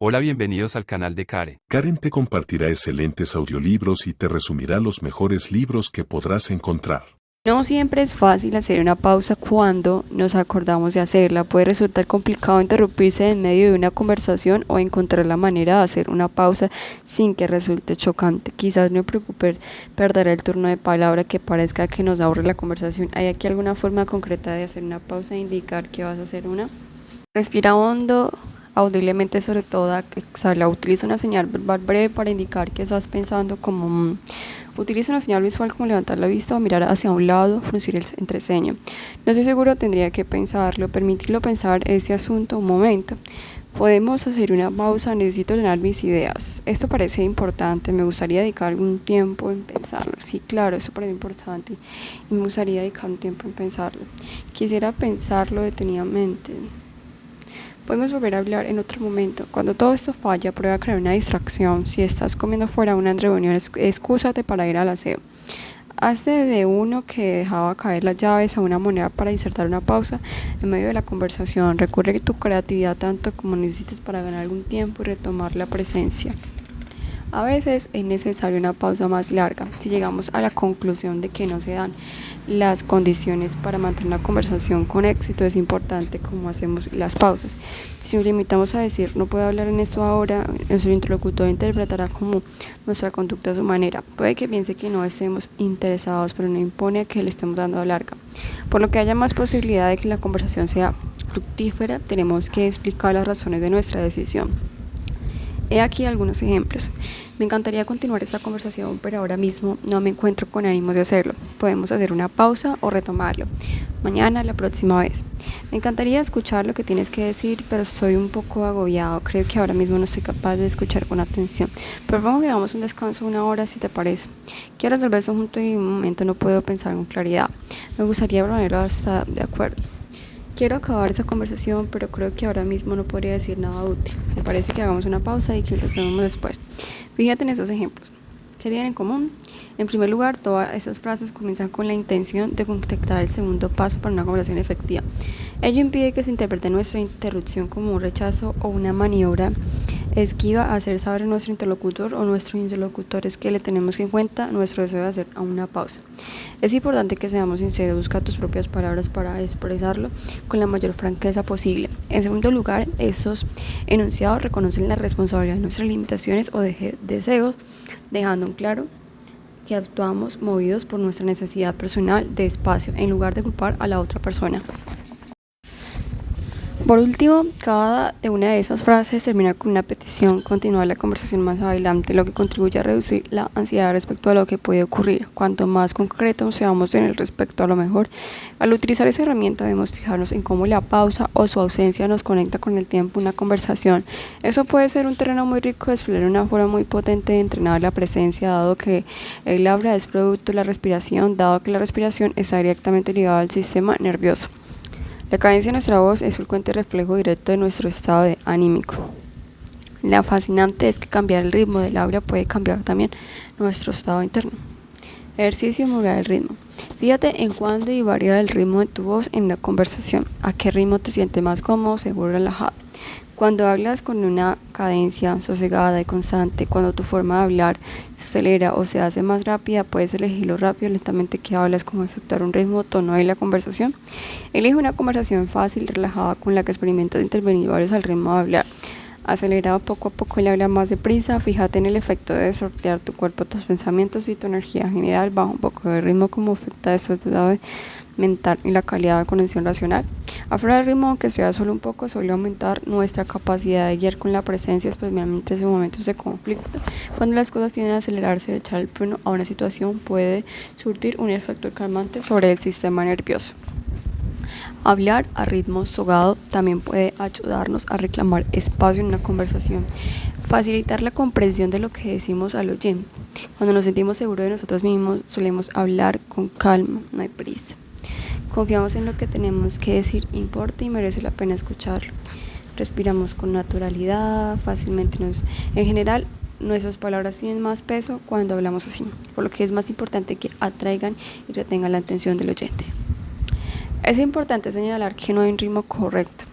Hola, bienvenidos al canal de Karen. Karen te compartirá excelentes audiolibros y te resumirá los mejores libros que podrás encontrar. No siempre es fácil hacer una pausa cuando nos acordamos de hacerla. Puede resultar complicado interrumpirse en medio de una conversación o encontrar la manera de hacer una pausa sin que resulte chocante. Quizás no preocupe perder el turno de palabra que parezca que nos aburre la conversación. ¿Hay aquí alguna forma concreta de hacer una pausa e indicar que vas a hacer una? Respira hondo, audiblemente, sobre todo exhala. Utiliza una señal verbal breve para indicar que estás pensando como utiliza una señal visual como levantar la vista o mirar hacia un lado, fruncir el entreceño. No estoy seguro, tendría que pensarlo, permitirlo pensar ese asunto un momento. Podemos hacer una pausa, necesito ordenar mis ideas. Esto parece importante, me gustaría dedicar algún tiempo en pensarlo. Sí, claro, eso parece importante y me gustaría dedicar un tiempo en pensarlo. Quisiera pensarlo detenidamente. Podemos volver a hablar en otro momento. Cuando todo esto falla, prueba a crear una distracción. Si estás comiendo fuera de una reunión, excúsate para ir al aseo. Hazte de uno que dejaba caer las llaves a una moneda para insertar una pausa en medio de la conversación. Recurre a tu creatividad tanto como necesites para ganar algún tiempo y retomar la presencia. A veces es necesaria una pausa más larga. Si llegamos a la conclusión de que no se dan las condiciones para mantener una conversación con éxito, es importante cómo hacemos las pausas. Si nos limitamos a decir no puedo hablar en esto ahora, nuestro interlocutor interpretará como nuestra conducta a su manera. Puede que piense que no estemos interesados, pero no impone que le estemos dando larga. Por lo que haya más posibilidad de que la conversación sea fructífera, tenemos que explicar las razones de nuestra decisión. He aquí algunos ejemplos. Me encantaría continuar esta conversación, pero ahora mismo no me encuentro con ánimos de hacerlo. Podemos hacer una pausa o retomarlo. Mañana, la próxima vez. Me encantaría escuchar lo que tienes que decir, pero estoy un poco agobiado. Creo que ahora mismo no soy capaz de escuchar con atención. Propongo que hagamos un descanso de 1 hora, si te parece. Quiero resolver eso junto y en un momento no puedo pensar con claridad. Me gustaría ponerlo hasta de acuerdo. Quiero acabar esta conversación, pero creo que ahora mismo no podría decir nada útil. Me parece que hagamos una pausa y que lo tomemos después. Fíjate en esos ejemplos. ¿Qué tienen en común? En primer lugar, todas estas frases comienzan con la intención de contactar el segundo paso para una conversación efectiva. Ello impide que se interprete nuestra interrupción como un rechazo o una maniobra esquiva, hacer saber a nuestro interlocutor o nuestros interlocutores que le tenemos en cuenta nuestro deseo de hacer una pausa. Es importante que seamos sinceros, busca tus propias palabras para expresarlo con la mayor franqueza posible. En segundo lugar, esos enunciados reconocen la responsabilidad de nuestras limitaciones o deseos, dejando en claro que actuamos movidos por nuestra necesidad personal de espacio en lugar de culpar a la otra persona. Por último, cada una de esas frases termina con una petición, continuar la conversación más adelante, lo que contribuye a reducir la ansiedad respecto a lo que puede ocurrir. Cuanto más concretos seamos en el respecto a lo mejor, al utilizar esa herramienta debemos fijarnos en cómo la pausa o su ausencia nos conecta con el tiempo de una conversación. Eso puede ser un terreno muy rico de explorar una forma muy potente de entrenar la presencia, dado que el habla es producto de la respiración, dado que la respiración está directamente ligada al sistema nervioso. La cadencia de nuestra voz es un frecuente reflejo directo de nuestro estado anímico. Lo fascinante es que cambiar el ritmo del habla puede cambiar también nuestro estado interno. Ejercicio: modular el ritmo. Fíjate en cuándo y varía el ritmo de tu voz en la conversación. ¿A qué ritmo te sientes más cómodo, seguro, relajado? Cuando hablas con una cadencia sosegada y constante, cuando tu forma de hablar se acelera o se hace más rápida, puedes elegir lo rápido o lentamente que hablas, como efectuar un ritmo, tono de la conversación. Elige una conversación fácil, relajada, con la que experimentas intervenir varios al ritmo de hablar. Acelerado poco a poco y habla más deprisa. Fíjate en el efecto de sortear tu cuerpo, tus pensamientos y tu energía general. Baja un poco de ritmo, como afecta eso mental y la calidad de conexión racional. Afuera del ritmo, aunque sea solo un poco, suele aumentar nuestra capacidad de guiar con la presencia, especialmente en momentos de conflicto. Cuando las cosas tienden a acelerarse, echar el freno a una situación puede surtir un efecto calmante sobre el sistema nervioso. Hablar a ritmo sogado también puede ayudarnos a reclamar espacio en una conversación, facilitar la comprensión de lo que decimos al oyente. Cuando nos sentimos seguros de nosotros mismos, solemos hablar con calma, no hay prisa. Confiamos en lo que tenemos que decir, importa y merece la pena escucharlo. Respiramos con naturalidad, fácilmente en general, nuestras palabras tienen más peso cuando hablamos así, por lo que es más importante que atraigan y retengan la atención del oyente. Es importante señalar que no hay un ritmo correcto.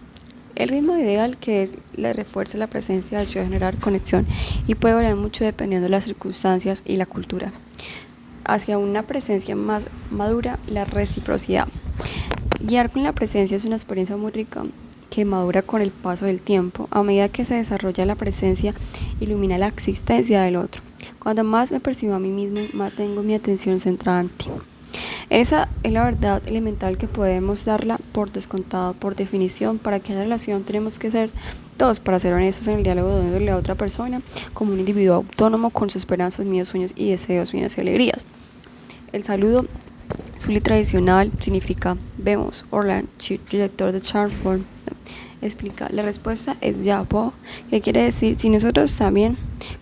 El ritmo ideal, que es le refuerza la presencia, ayuda a generar conexión y puede variar mucho dependiendo de las circunstancias y la cultura. Hacia una presencia más madura, la reciprocidad. Guiar con la presencia es una experiencia muy rica que madura con el paso del tiempo. A medida que se desarrolla la presencia, ilumina la existencia del otro. Cuando más me percibo a mí mismo, más tengo mi atención centrada en ti. Esa es la verdad elemental que podemos darla por descontado, por definición. Para que haya relación tenemos que ser todos, para ser honestos en el diálogo de la otra persona, como un individuo autónomo con sus esperanzas, miedos, sueños y deseos, bienes y alegrías. El saludo Zuli tradicional significa vemos. Orland, director de Chartform, explica, la respuesta es ya, que quiere decir si nosotros también.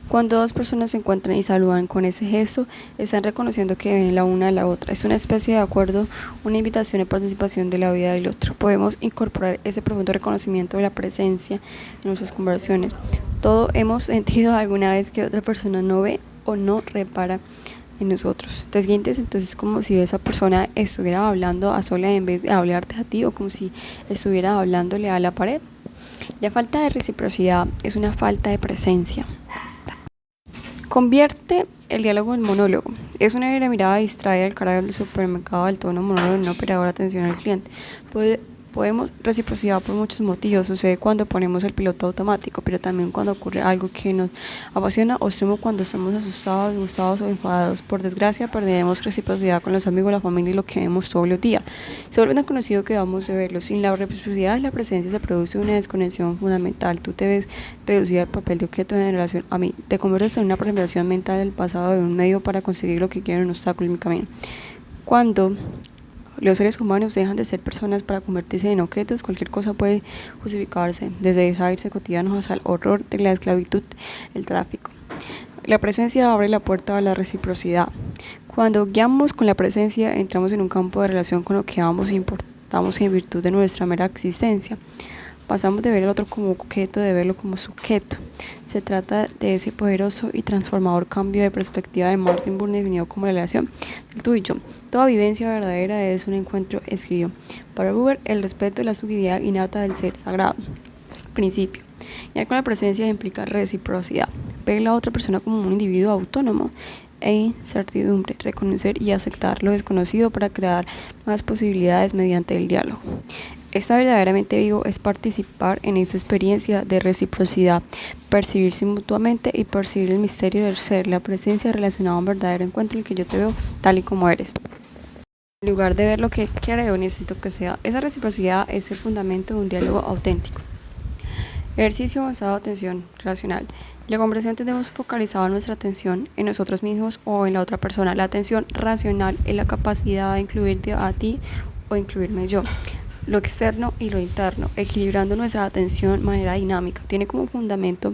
Cuando dos personas se encuentran y saludan con ese gesto, están reconociendo que ven la una a la otra. Es una especie de acuerdo, una invitación a participación de la vida del otro. Podemos incorporar ese profundo reconocimiento de la presencia en nuestras conversaciones. Todos hemos sentido alguna vez que otra persona no ve o no repara en nosotros. Te sientes entonces como si esa persona estuviera hablando a sola en vez de hablarte a ti, o como si estuviera hablándole a la pared. La falta de reciprocidad es una falta de presencia. Convierte el diálogo en monólogo. Es una mirada distraída del cara del supermercado del tono monólogo en una operadora de atención al cliente. Podemos reciprocidad por muchos motivos. Sucede cuando ponemos el piloto automático, pero también cuando ocurre algo que nos apasiona, o extremo cuando estamos asustados, disgustados o enfadados. Por desgracia, perdemos reciprocidad con los amigos, la familia y lo que vemos todos los días. Se vuelve tan conocido que vamos a verlo. Sin la reciprocidad, la presencia se produce una desconexión fundamental. Tú te ves reducida al papel de objeto en relación a mí. Te conviertes en una representación mental del pasado, de un medio para conseguir lo que quiero, un obstáculo en mi camino. Cuando los seres humanos dejan de ser personas para convertirse en objetos, cualquier cosa puede justificarse, desde desairse cotidianos hasta el horror de la esclavitud, el tráfico. La presencia abre la puerta a la reciprocidad. Cuando guiamos con la presencia, entramos en un campo de relación con lo que ambos importamos en virtud de nuestra mera existencia. Pasamos de ver al otro como objeto, de verlo como sujeto. Se trata de ese poderoso y transformador cambio de perspectiva de Martin Buber, definido como la relación del tú y yo. Toda vivencia verdadera es un encuentro, escribió. Para Buber, el respeto es la subjetividad innata del ser sagrado. Principio. Ya con la presencia implica reciprocidad. Ver a la otra persona como un individuo autónomo e incertidumbre. Reconocer y aceptar lo desconocido para crear nuevas posibilidades mediante el diálogo. Estar verdaderamente vivo es participar en esa experiencia de reciprocidad, percibirse mutuamente y percibir el misterio del ser, la presencia relacionada a un verdadero encuentro en el que yo te veo tal y como eres. En lugar de ver lo que creo, necesito que sea. Esa reciprocidad es el fundamento de un diálogo auténtico. Ejercicio avanzado de atención racional. En la conversación tenemos focalizado nuestra atención en nosotros mismos o en la otra persona. La atención racional es la capacidad de incluirte a ti o incluirme yo. Lo externo y lo interno, equilibrando nuestra atención de manera dinámica. Tiene como fundamento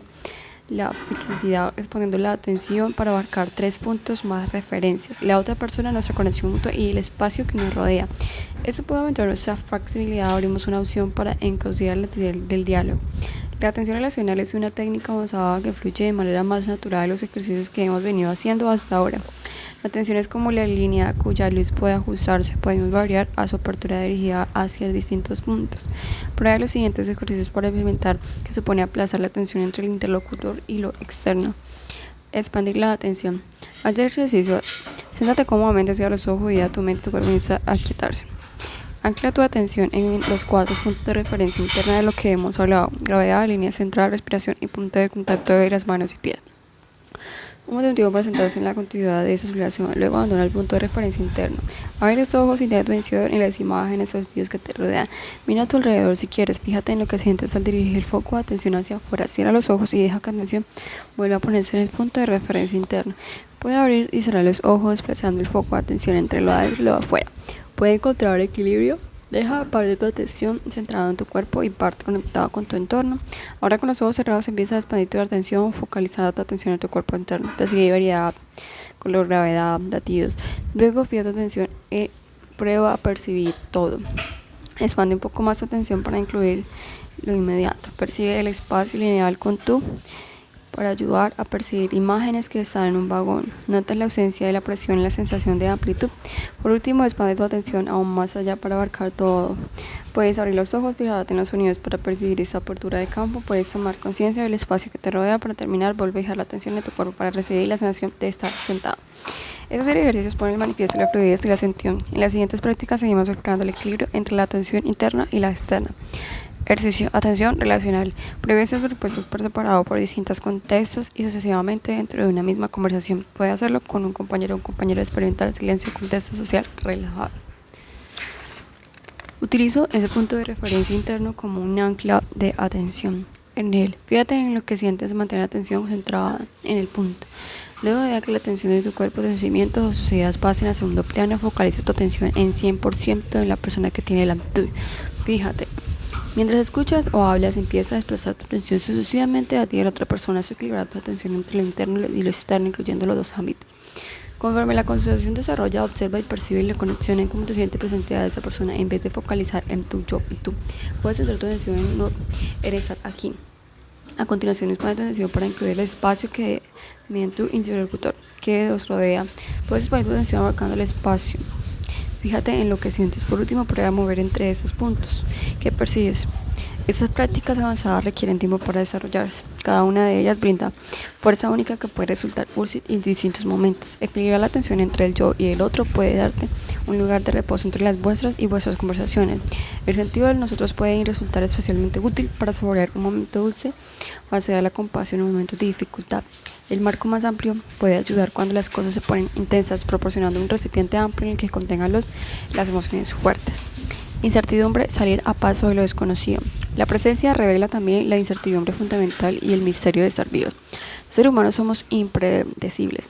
la fixicidad, exponiendo la atención para abarcar 3 puntos más referencias: la otra persona, nuestra conexión mutua y el espacio que nos rodea. Eso puede aumentar nuestra flexibilidad. Abrimos una opción para encauzar el del diálogo. La atención relacional es una técnica avanzada que fluye de manera más natural de los ejercicios que hemos venido haciendo hasta ahora. La atención es como la línea cuya luz puede ajustarse. Podemos variar a su apertura dirigida hacia distintos puntos. Prueba los siguientes ejercicios para implementar, que supone aplazar la atención entre el interlocutor y lo externo. Expandir la atención. Haz el ejercicio. Siéntate cómodamente hacia los ojos y da a tu mente, tu cuerpo comienza a quietarse. Ancla tu atención en los 4 puntos de referencia interna de lo que hemos hablado: gravedad, línea central, respiración y punto de contacto de las manos y pies. Un motivo para centrarse en la continuidad de esa circulación. Luego abandona el punto de referencia interno. Abre los ojos y ten atención en las imágenes o sitios que te rodean. Mira a tu alrededor si quieres. Fíjate en lo que sientes al dirigir el foco de atención hacia afuera. Cierra los ojos y deja que la atención vuelva a ponerse en el punto de referencia interno. Puede abrir y cerrar los ojos desplazando el foco de atención entre lo adentro y lo afuera. Puede encontrar equilibrio. Deja parte de tu atención centrada en tu cuerpo y parte conectada con tu entorno. Ahora, con los ojos cerrados, empieza a expandir tu atención, focalizando tu atención en tu cuerpo interno. Persigue variedad, color, gravedad, latidos. Luego fija tu atención y prueba a percibir todo. Expande un poco más tu atención para incluir lo inmediato. Percibe el espacio lineal con tu para ayudar a percibir imágenes que están en un vagón. Notas la ausencia de la presión y la sensación de amplitud. Por último, expande tu atención aún más allá para abarcar todo. Puedes abrir los ojos, fijarte en los sonidos para percibir esa apertura de campo. Puedes tomar conciencia del espacio que te rodea. Para terminar, vuelve a fijar la atención de tu cuerpo para recibir la sensación de estar sentado. Esta serie de ejercicios pone el manifiesto la fluidez y la atención. En las siguientes prácticas seguimos explorando el equilibrio entre la atención interna y la externa. Ejercicio, atención relacional. Prohíbe estas propuestas por separado por distintos contextos y sucesivamente dentro de una misma conversación. Puede hacerlo con un compañero experimentar silencio, contexto social relajado. Utilizo ese punto de referencia interno como un ancla de atención. En él, fíjate en lo que sientes, mantener la atención centrada en el punto. Luego de que la atención de tu cuerpo, sus sentimientos o sus ideas pasen a segundo plano, focaliza tu atención en 100% en la persona que tiene la amplitud. Fíjate. Mientras escuchas o hablas, empieza a desplazar tu atención sucesivamente a ti y a la otra persona, equilibrar tu atención entre lo interno y lo externo, incluyendo los dos ámbitos. Conforme la concentración desarrolla, observa y percibe la conexión en cómo te sientes presente a esa persona en vez de focalizar en tu yo y tú. Puedes centrar tu atención en no eres aquí. A continuación, expande tu atención para incluir el espacio que mediante tu interlocutor que os rodea. Puedes expandir tu atención abarcando el espacio. Fíjate en lo que sientes. Por último, prueba a mover entre esos puntos. ¿Qué percibes? Estas prácticas avanzadas requieren tiempo para desarrollarse. Cada una de ellas brinda fuerza única que puede resultar útil en distintos momentos. Equilibrar la atención entre el yo y el otro puede darte un lugar de reposo entre las vuestras y vuestras conversaciones. El sentido de nosotros puede resultar especialmente útil para saborear un momento dulce o hacer la compasión en un momento de dificultad. El marco más amplio puede ayudar cuando las cosas se ponen intensas, proporcionando un recipiente amplio en el que contengan las emociones fuertes. Incertidumbre, salir a paso de lo desconocido. La presencia revela también la incertidumbre fundamental y el misterio de estar vivos. Los seres humanos somos impredecibles.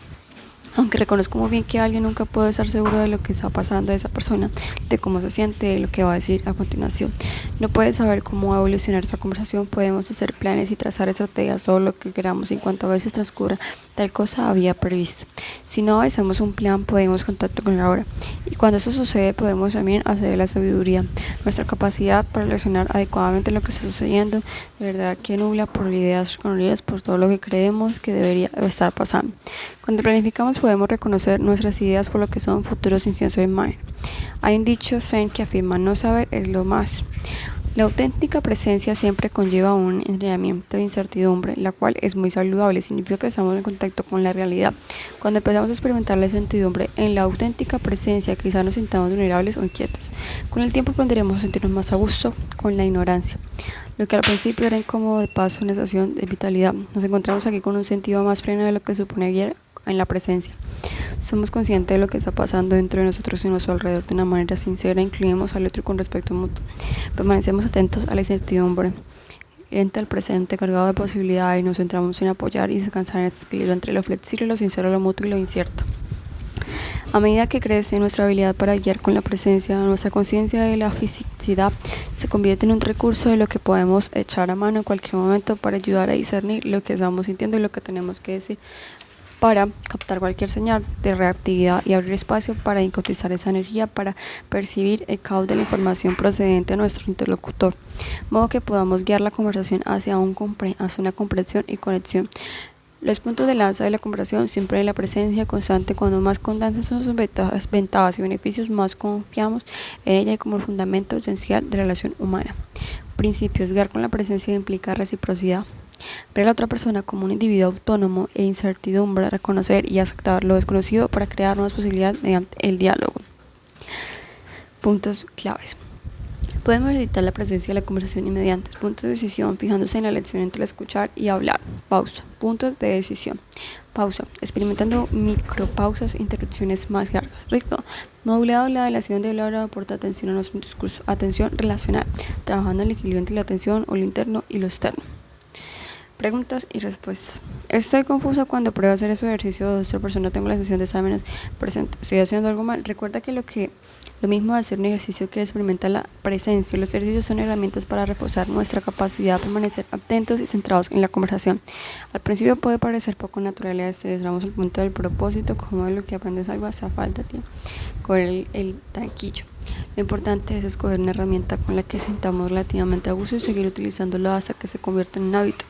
Aunque reconozco muy bien que alguien nunca puede estar seguro de lo que está pasando a esa persona, de cómo se siente, de lo que va a decir a continuación. No puedes saber cómo va a evolucionar esta conversación. Podemos hacer planes y trazar estrategias, todo lo que queramos en cuanto a veces transcurra tal cosa había previsto. Si no hacemos un plan, podemos contacto con la hora. Y cuando eso sucede, podemos también hacer la sabiduría. Nuestra capacidad para relacionar adecuadamente lo que está sucediendo, de verdad que nubla por ideas reconocidas por todo lo que creemos que debería estar pasando. Cuando planificamos podemos reconocer nuestras ideas por lo que son futuros inciensos de imagen. Hay un dicho zen que afirma no saber es lo más. La auténtica presencia siempre conlleva un entrenamiento de incertidumbre, la cual es muy saludable, significa que estamos en contacto con la realidad. Cuando empezamos a experimentar la incertidumbre en la auténtica presencia, quizás nos sintamos vulnerables o inquietos. Con el tiempo aprenderemos a sentirnos más a gusto con la ignorancia. Lo que al principio era incómodo, de paso una sensación de vitalidad. Nos encontramos aquí con un sentido más pleno de lo que supone ayer en la presencia. Somos conscientes de lo que está pasando dentro de nosotros y a nuestro alrededor de una manera sincera, incluimos al otro con respeto mutuo. Permanecemos atentos a la incertidumbre, frente al presente cargado de posibilidades y nos centramos en apoyar y descansar en este equilibrio entre lo flexible, lo sincero, lo mutuo y lo incierto. A medida que crece nuestra habilidad para guiar con la presencia, nuestra conciencia de la fisicidad se convierte en un recurso de lo que podemos echar a mano en cualquier momento para ayudar a discernir lo que estamos sintiendo y lo que tenemos que decir, para captar cualquier señal de reactividad y abrir espacio para incautizar esa energía, para percibir el caos de la información procedente de nuestro interlocutor, de modo que podamos guiar la conversación hacia una comprensión y conexión. Los puntos de lanza de la conversación siempre en la presencia constante. Cuando más constantes son sus ventajas y beneficios, más confiamos en ella como el fundamento esencial de la relación humana. Principios: guiar con la presencia implica reciprocidad. Ver a la otra persona como un individuo autónomo e incertidumbre, reconocer y aceptar lo desconocido para crear nuevas posibilidades mediante el diálogo. Puntos claves. Podemos evitar la presencia de la conversación inmediata. Puntos de decisión, fijándose en la elección entre escuchar y hablar. Pausa. Puntos de decisión. Pausa. Experimentando micropausas, interrupciones más largas. Ritmo. Modulado, la delación de hablar aporta atención a nuestro discurso. Atención relacional. Trabajando en el equilibrio entre la atención o lo interno y lo externo. Preguntas y respuestas. Estoy confusa cuando pruebo hacer ese ejercicio de otra persona. Tengo la sensación de estar menos presente. Estoy haciendo algo mal. Recuerda que lo mismo de hacer un ejercicio que experimenta la presencia. Los ejercicios son herramientas para reforzar nuestra capacidad de permanecer atentos y centrados en la conversación. Al principio puede parecer poco natural, damos el punto del propósito, como de lo que aprendes algo hace falta tiempo. Coger el tranquillo. Lo importante es escoger una herramienta con la que sintamos relativamente a gusto y seguir utilizándola hasta que se convierta en un hábito.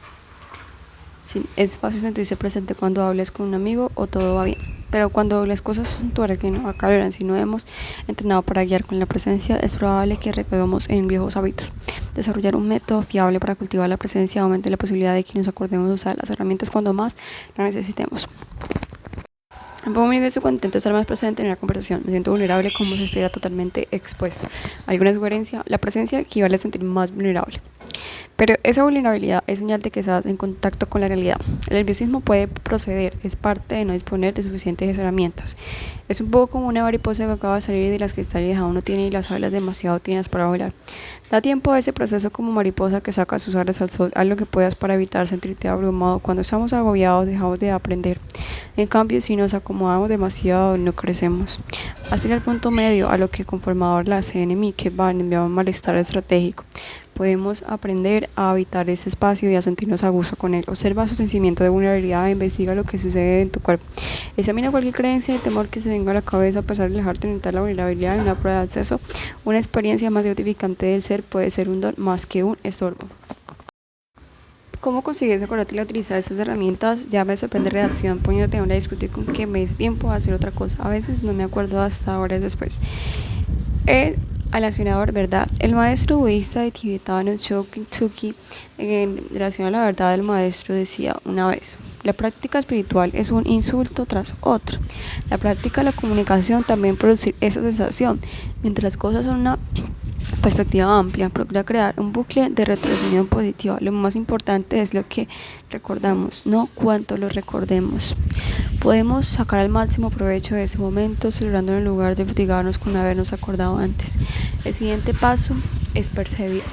Sí, es fácil sentirse presente cuando hables con un amigo o todo va bien. Pero cuando las cosas son tuercas que no aclaran, si no hemos entrenado para guiar con la presencia, es probable que recaigamos en viejos hábitos. Desarrollar un método fiable para cultivar la presencia aumente la posibilidad de que nos acordemos de usar las herramientas cuando más la necesitemos. Me pongo muy nervioso cuando intento estar más presente en una conversación. Me siento vulnerable como si estuviera totalmente expuesto. ¿Alguna sugerencia? La presencia equivale a sentir más vulnerable. Pero esa vulnerabilidad es señal de que estás en contacto con la realidad. El nerviosismo puede proceder, es parte de no disponer de suficientes herramientas. Es un poco como una mariposa que acaba de salir de las cristales aún no tiene y las alas demasiado tienes para volar. Da tiempo a ese proceso como mariposa que saca sus alas al sol, haz lo que puedas para evitar sentirte abrumado. Cuando estamos agobiados dejamos de aprender. En cambio, si nos acomodamos demasiado no crecemos. Al final el punto medio a lo que conformador la CNMI que va a enviar un malestar estratégico. Podemos aprender a habitar ese espacio y a sentirnos a gusto con él. Observa su sentimiento de vulnerabilidad e investiga lo que sucede en tu cuerpo. Examina cualquier creencia y temor que se venga a la cabeza a pesar de dejarte orientar la vulnerabilidad en una prueba de acceso. Una experiencia más gratificante del ser puede ser un don más que un estorbo. ¿Cómo consigues acordarte de utilizar estas herramientas? Ya me sorprende la reacción poniéndote a discutir con que me des tiempo a hacer otra cosa. A veces no me acuerdo hasta horas después. Alacionador, ¿verdad? El maestro budista de tibetano Chogyam Trungpa, en relación a la verdad del maestro, decía una vez: la práctica espiritual es un insulto tras otro. La práctica de la comunicación también produce esa sensación. Mientras las cosas son una perspectiva amplia, procura crear un bucle de retrocesión positiva. Lo más importante es lo que recordamos, no cuánto lo recordemos. Podemos sacar al máximo provecho de ese momento, celebrando en lugar de fatigarnos con habernos acordado antes. El siguiente paso es percibir.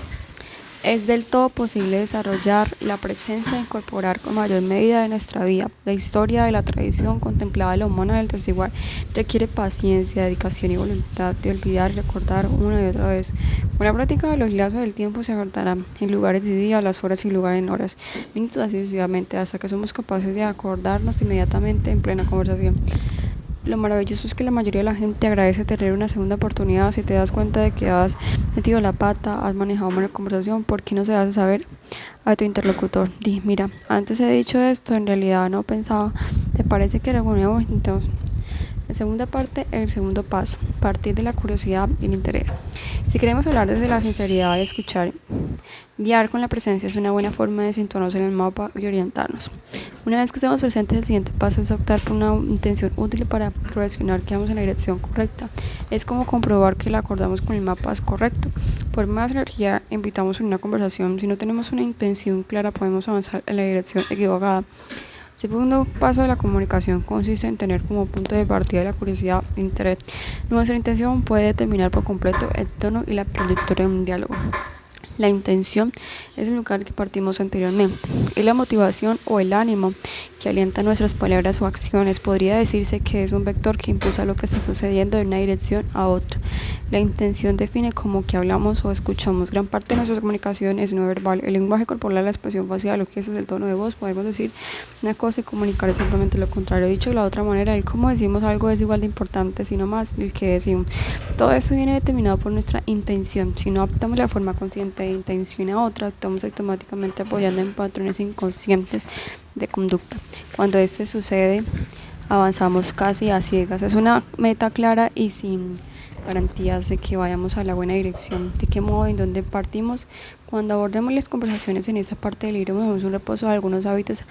Es del todo posible desarrollar la presencia e incorporar con mayor medida de nuestra vida. La historia de la tradición contemplada de la humana del testiguar requiere paciencia, dedicación y voluntad de olvidar y recordar una y otra vez. Con la práctica de los lazos del tiempo se acordarán en lugares de día, las horas y lugares en horas, minutos así sucesivamente, hasta que somos capaces de acordarnos inmediatamente en plena conversación. Lo maravilloso es que la mayoría de la gente agradece tener una segunda oportunidad. Si te das cuenta de que has metido la pata, has manejado mal la conversación, ¿por qué no se hace saber a tu interlocutor? Di, mira, antes he dicho esto, en realidad no pensaba, ¿te parece que era nuevo? Entonces, la segunda parte, el segundo paso, partir de la curiosidad y el interés. Si queremos hablar desde la sinceridad y escuchar, guiar con la presencia es una buena forma de situarnos en el mapa y orientarnos. Una vez que estemos presentes, el siguiente paso es optar por una intención útil para correlacionar que vamos en la dirección correcta. Es como comprobar que la acordamos con el mapa es correcto. Por más energía invitamos en una conversación, si no tenemos una intención clara podemos avanzar en la dirección equivocada. El segundo paso de la comunicación consiste en tener como punto de partida la curiosidad e interés. Nuestra intención puede determinar por completo el tono y la trayectoria de un diálogo. La intención es el lugar que partimos anteriormente. Es la motivación o el ánimo que alienta nuestras palabras o acciones. Podría decirse que es un vector que impulsa lo que está sucediendo de una dirección a otra. La intención define cómo que hablamos o escuchamos. Gran parte de nuestra comunicación es no verbal. El lenguaje corporal, la expresión facial, los gestos, el tono de voz. Podemos decir una cosa y comunicar exactamente lo contrario. Dicho de la otra manera, el cómo decimos algo es igual de importante, sino más, el que decimos. Todo eso viene determinado por nuestra intención. Si no adoptamos la forma consciente de intención a otra, actuamos automáticamente apoyando en patrones inconscientes de conducta. Cuando esto sucede, avanzamos casi a ciegas. Es una meta clara y sin garantías de que vayamos a la buena dirección. ¿De qué modo y en dónde partimos? Cuando abordemos las conversaciones en esa parte del libro, damos un reposo de algunos hábitos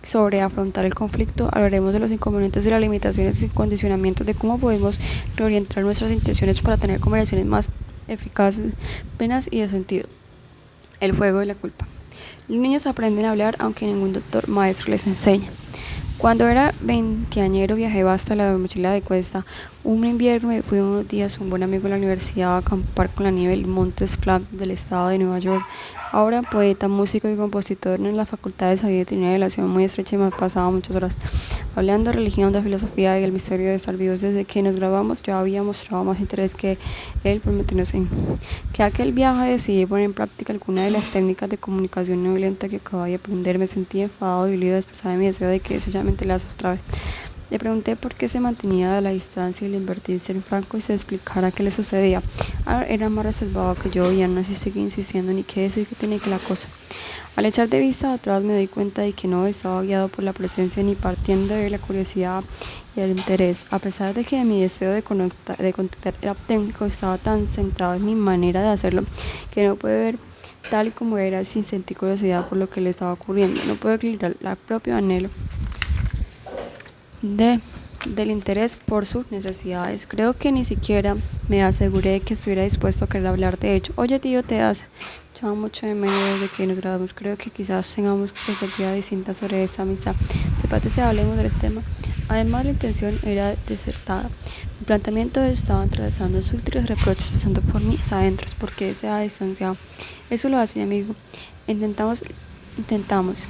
sobre afrontar el conflicto. Hablaremos de los inconvenientes, de las limitaciones y condicionamientos, de cómo podemos reorientar nuestras intenciones para tener conversaciones más eficaces, plenas y de sentido. El juego de la culpa. Los niños aprenden a hablar aunque ningún doctor maestro les enseña. Cuando era veinteañero viajé hasta la mochila de cuesta. Un invierno me fui unos días con un buen amigo de la universidad a acampar con la nieve en Montes Clark del estado de Nueva York. Ahora poeta, músico y compositor en la facultad de Sabiduría tenía una relación muy estrecha y me pasaba muchas horas hablando de religión, de filosofía y el misterio de estar vivos. Desde que nos grabamos yo había mostrado más interés que él por meternos en que aquel viaje decidí poner en práctica alguna de las técnicas de comunicación no violenta que acababa de aprender. Me sentí enfadado y dolido de expresar mi deseo de que eso ya me entelase otra vez. Le pregunté por qué se mantenía a la distancia y le invertí en ser franco y se explicara qué le sucedía. Ahora era más reservado que yo y aún así seguí insistiendo ni qué decir que tenía que la cosa. Al echar de vista atrás me doy cuenta de que no estaba guiado por la presencia ni partiendo de la curiosidad y el interés. A pesar de que mi deseo de conectar era auténtico, estaba tan centrado en mi manera de hacerlo que no pude ver tal y como era sin sentir curiosidad por lo que le estaba ocurriendo. No puedo equilibrar el propio anhelo del interés por sus necesidades. Creo que ni siquiera me aseguré de que estuviera dispuesto a querer hablar de ello. Oye, tío, te has echado mucho de menos desde que nos graduamos. Creo que quizás tengamos perspectivas distintas sobre esa amistad. ¿Te parece hablemos del tema? Además, la intención era desertada. Mi planteamiento estaba atravesando súbditos reproches pasando por mis adentros porque se ha distanciado. Eso lo hace mi amigo. Intentamos.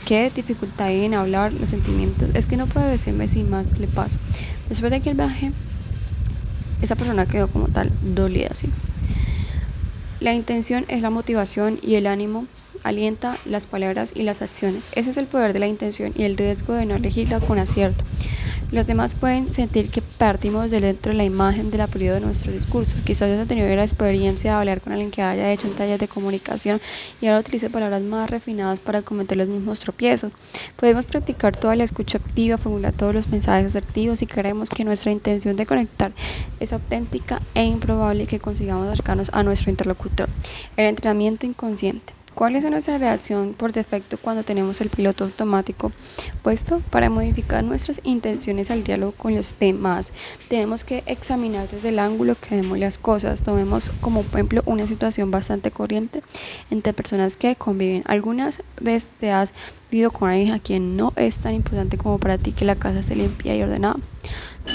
¿Qué dificultad hay en hablar los sentimientos? Es que no puedo decirme si más le pasa. Después de aquel viaje, esa persona quedó como tal dolida, ¿sí? La intención es la motivación y el ánimo alienta las palabras y las acciones. Ese es el poder de la intención y el riesgo de no elegirla con acierto. Los demás pueden sentir que partimos de dentro de la imagen de la prioridad de nuestros discursos. Quizás haya tenido la experiencia de hablar con alguien que haya hecho un taller de comunicación y ahora utilice palabras más refinadas para cometer los mismos tropiezos. Podemos practicar toda la escucha activa, formular todos los mensajes asertivos si queremos que nuestra intención de conectar es auténtica e improbable que consigamos acercarnos a nuestro interlocutor. El entrenamiento inconsciente. ¿Cuál es nuestra reacción por defecto cuando tenemos el piloto automático puesto? Para modificar nuestras intenciones al diálogo con los demás, tenemos que examinar desde el ángulo que vemos las cosas. Tomemos como ejemplo una situación bastante corriente entre personas que conviven. ¿Algunas veces te has vivido con alguien a quien no es tan importante como para ti que la casa esté limpia y ordenada?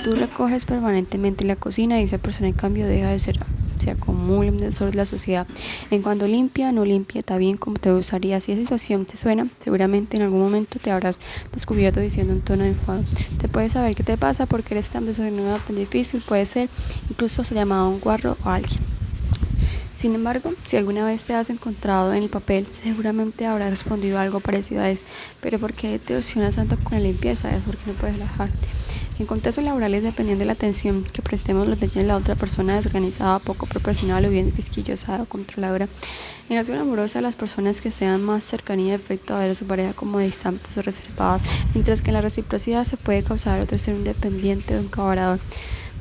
Tú recoges permanentemente la cocina y esa persona en cambio deja de ser, se acumula un desorden de la sociedad. En cuanto limpia, no limpia, está bien como te gustaría. Si esa situación te suena, seguramente en algún momento te habrás descubierto diciendo un tono de enfado. Te puedes saber qué te pasa porque eres tan desordenado, tan difícil, puede ser incluso se llamaba un guarro o alguien. Sin embargo, si alguna vez te has encontrado en el papel, seguramente habrás respondido algo parecido a esto. Pero ¿por qué te obsesionas tanto con la limpieza? ¿Es porque no puedes relajarte? En contextos laborales, dependiendo de la atención que prestemos, los detalles de la otra persona desorganizada, poco profesional o bien quisquillosa o controladora. En la relación amorosa, las personas que sean más cercanía de efecto a ver a su pareja como distantes o reservadas, mientras que en la reciprocidad se puede causar otro ser independiente o encabrador.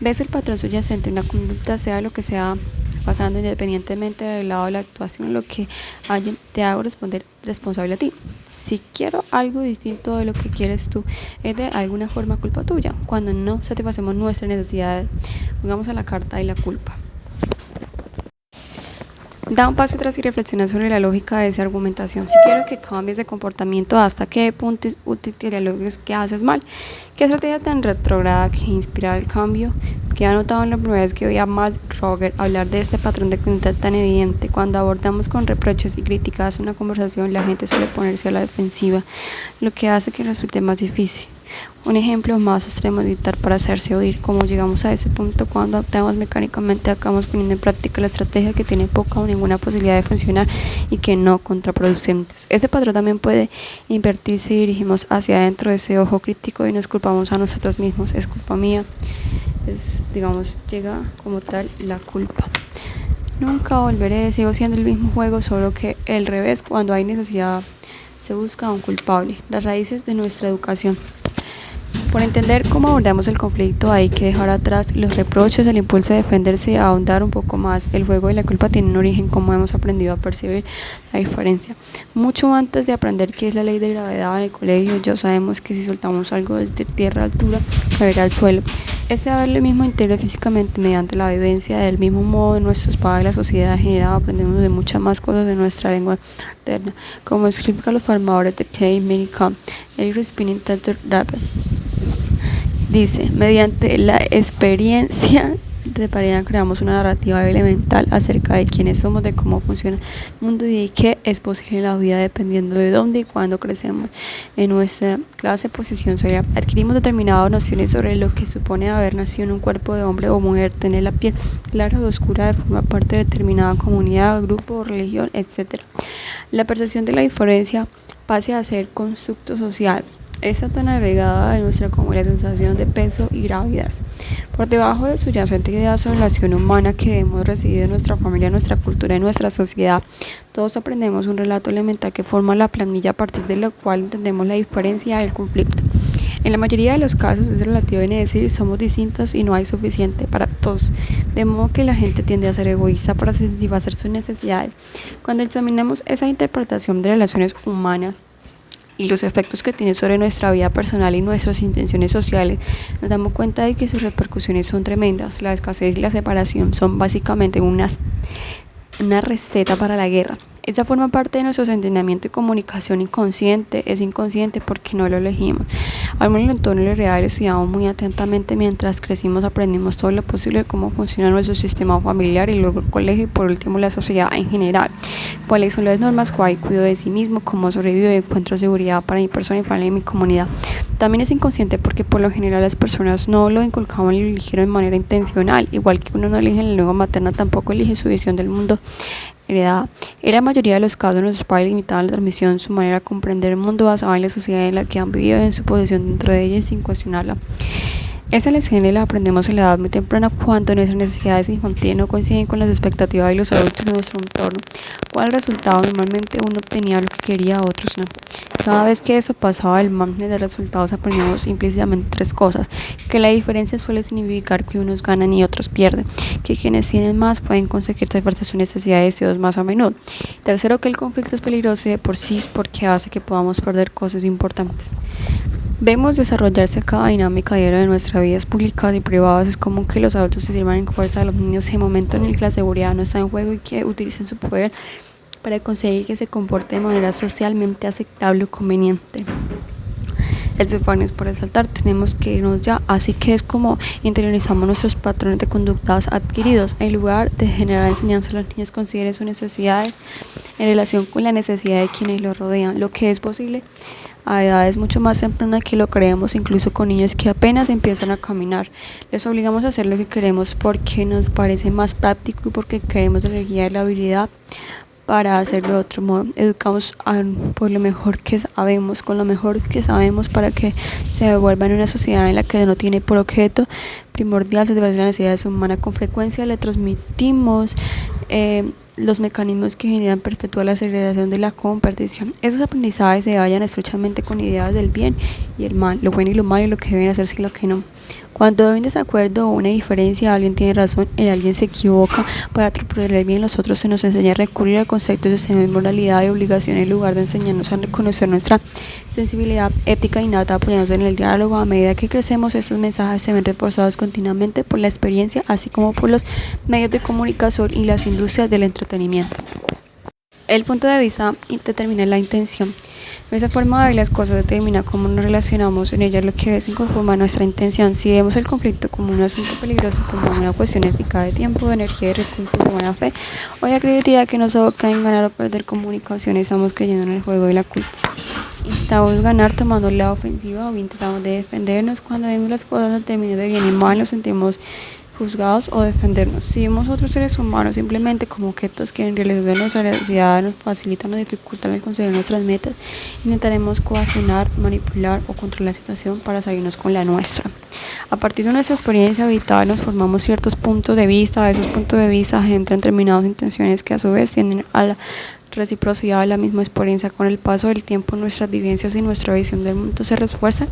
¿Ves el patrón subyacente en una conducta, sea lo que sea pasando, independientemente del lado de la actuación, lo que haya, te hago responder responsable a ti? Si quiero algo distinto de lo que quieres tú, es de alguna forma culpa tuya. Cuando no satisfacemos nuestras necesidades, jugamos a la carta de la culpa. Da un paso atrás y reflexiona sobre la lógica de esa argumentación. Si quiero que cambies de comportamiento, ¿hasta qué punto es útil que dialogues que haces mal? ¿Qué estrategia tan retrógrada que inspira el cambio? Que ha notado en la primera vez que oía a Max Roger hablar de este patrón de conducta tan evidente. Cuando abordamos con reproches y críticas una conversación, la gente suele ponerse a la defensiva, lo que hace que resulte más difícil. Un ejemplo más extremo es gritar para hacerse oír. Como llegamos a ese punto cuando actuamos mecánicamente, acabamos poniendo en práctica la estrategia que tiene poca o ninguna posibilidad de funcionar y que no contraproducentes. Este patrón también puede invertirse y dirigimos hacia adentro de ese ojo crítico y nos culpamos a nosotros mismos. Es culpa mía. Llega como tal la culpa. Nunca volveré, sigo siendo el mismo juego, solo que al revés, cuando hay necesidad se busca un culpable. Las raíces de nuestra educación. Por entender cómo abordamos el conflicto hay que dejar atrás los reproches, el impulso de defenderse y ahondar un poco más. El juego y la culpa tienen un origen, como hemos aprendido a percibir la diferencia. Mucho antes de aprender qué es la ley de gravedad en el colegio, ya sabemos que si soltamos algo desde tierra a altura, caerá al suelo. Este haberlo mismo integra físicamente mediante la vivencia del mismo modo de nuestros padres, la sociedad en general, aprendemos de muchas más cosas de nuestra lengua materna, como explican los formadores de K-Minicom, el Spinning Tensor Rapper. Dice, mediante la experiencia de paridad creamos una narrativa elemental acerca de quiénes somos, de cómo funciona el mundo y de qué es posible en la vida dependiendo de dónde y cuándo crecemos. En nuestra clase posición social adquirimos determinadas nociones sobre lo que supone haber nacido en un cuerpo de hombre o mujer, tener la piel clara o oscura, de formar parte de determinada comunidad, grupo o religión, etc. La percepción de la diferencia pase a ser constructo social. Está tan agregada de nuestra como la sensación de peso y gravedad. Por debajo de subyacente idea sobre la acción humana que hemos recibido en nuestra familia, nuestra cultura y nuestra sociedad, todos aprendemos un relato elemental que forma la planilla a partir de la cual entendemos la diferencia del conflicto. En la mayoría de los casos es relativo en decir somos distintos y no hay suficiente para todos, de modo que la gente tiende a ser egoísta para satisfacer sus necesidades. Cuando examinamos esa interpretación de relaciones humanas y los efectos que tiene sobre nuestra vida personal y nuestras intenciones sociales, nos damos cuenta de que sus repercusiones son tremendas. La escasez y la separación son básicamente una receta para la guerra. Esa forma parte de nuestro entendimiento y comunicación inconsciente, es inconsciente porque no lo elegimos. Al menos el entorno real lo estudiamos muy atentamente mientras crecimos, aprendimos todo lo posible de cómo funciona nuestro sistema familiar y luego el colegio y por último la sociedad en general. Cuáles son las normas, cuál cuido de sí mismo, cómo sobrevivo y encuentro seguridad para mi persona y para mi comunidad. También es inconsciente porque por lo general las personas no lo inculcaban y lo eligieron de manera intencional, igual que uno no elige la lengua materna, tampoco elige su visión del mundo heredada. En la mayoría de los casos, nuestros padres limitaban la transmisión, su manera de comprender el mundo basada en la sociedad en la que han vivido, en su posición dentro de ella y sin cuestionarla. Esa lección la aprendemos en la edad muy temprana cuando nuestras necesidades infantiles no coinciden con las expectativas de los adultos de nuestro entorno. ¿Cuál resultado? Normalmente uno obtenía lo que quería, otros no. Cada vez que eso pasaba, el margen de resultados aprendimos implícitamente tres cosas: que la diferencia suele significar que unos ganan y otros pierden, que quienes tienen más pueden conseguir satisfacer sus necesidades y deseos más a menudo. Tercero, que el conflicto es peligroso de por sí porque hace que podamos perder cosas importantes. Vemos desarrollarse cada dinámica diaria de nuestras vidas públicas y privadas. Es común que los adultos se sirvan en fuerza a los niños en el momento en el que la seguridad no está en juego y que utilicen su poder para conseguir que se comporte de manera socialmente aceptable o conveniente. El sofá es por resaltar, tenemos que irnos ya, así que es como interiorizamos nuestros patrones de conductas adquiridos. En lugar de generar enseñanza, los niños consideren sus necesidades en relación con la necesidad de quienes los rodean, lo que es posible a edades mucho más tempranas que lo creemos, incluso con niños que apenas empiezan a caminar. Les obligamos a hacer lo que queremos porque nos parece más práctico y porque queremos la energía y la habilidad para hacerlo de otro modo. Educamos por lo mejor que sabemos, con lo mejor que sabemos, para que se devuelva en una sociedad en la que no tiene por objeto primordial satisfacer las necesidades humanas. Con frecuencia le transmitimos los mecanismos que generan perpetuar la segregación de la competición. Esos aprendizajes se hallan estrechamente con ideas del bien y el mal, lo bueno y lo malo, y lo que deben hacerse y lo que no. Cuando hay un desacuerdo o una diferencia, alguien tiene razón y alguien se equivoca. Para proponer el bien, los otros se nos enseña a recurrir a conceptos de moralidad y obligación en lugar de enseñarnos a reconocer nuestra sensibilidad ética innata, apoyándose en el diálogo. A medida que crecemos, estos mensajes se ven reforzados continuamente por la experiencia, así como por los medios de comunicación y las industrias del entretenimiento. El punto de vista determina la intención. Nuestra forma de ver las cosas determina cómo nos relacionamos en ellas, lo que es conforma a nuestra intención. Si vemos el conflicto como un asunto peligroso, como una cuestión eficaz de tiempo, de energía, de recursos, de buena fe o de credibilidad que nos aboca en ganar o perder comunicación, estamos creyendo en el juego de la culpa. Intentamos ganar tomando la ofensiva o intentamos de defendernos. Cuando vemos las cosas en términos de bien y mal, nos sentimos juzgados o defendernos. Si vemos a otros seres humanos simplemente como objetos que en realidad nuestra necesidad nos facilitan o dificultan el conseguir nuestras metas, intentaremos coaccionar, manipular o controlar la situación para salirnos con la nuestra. A partir de nuestra experiencia vital nos formamos ciertos puntos de vista. Esos puntos de vista entran determinadas intenciones que a su vez tienden a la reciprocidad de la misma experiencia. Con el paso del tiempo, nuestras vivencias y nuestra visión del mundo se refuerzan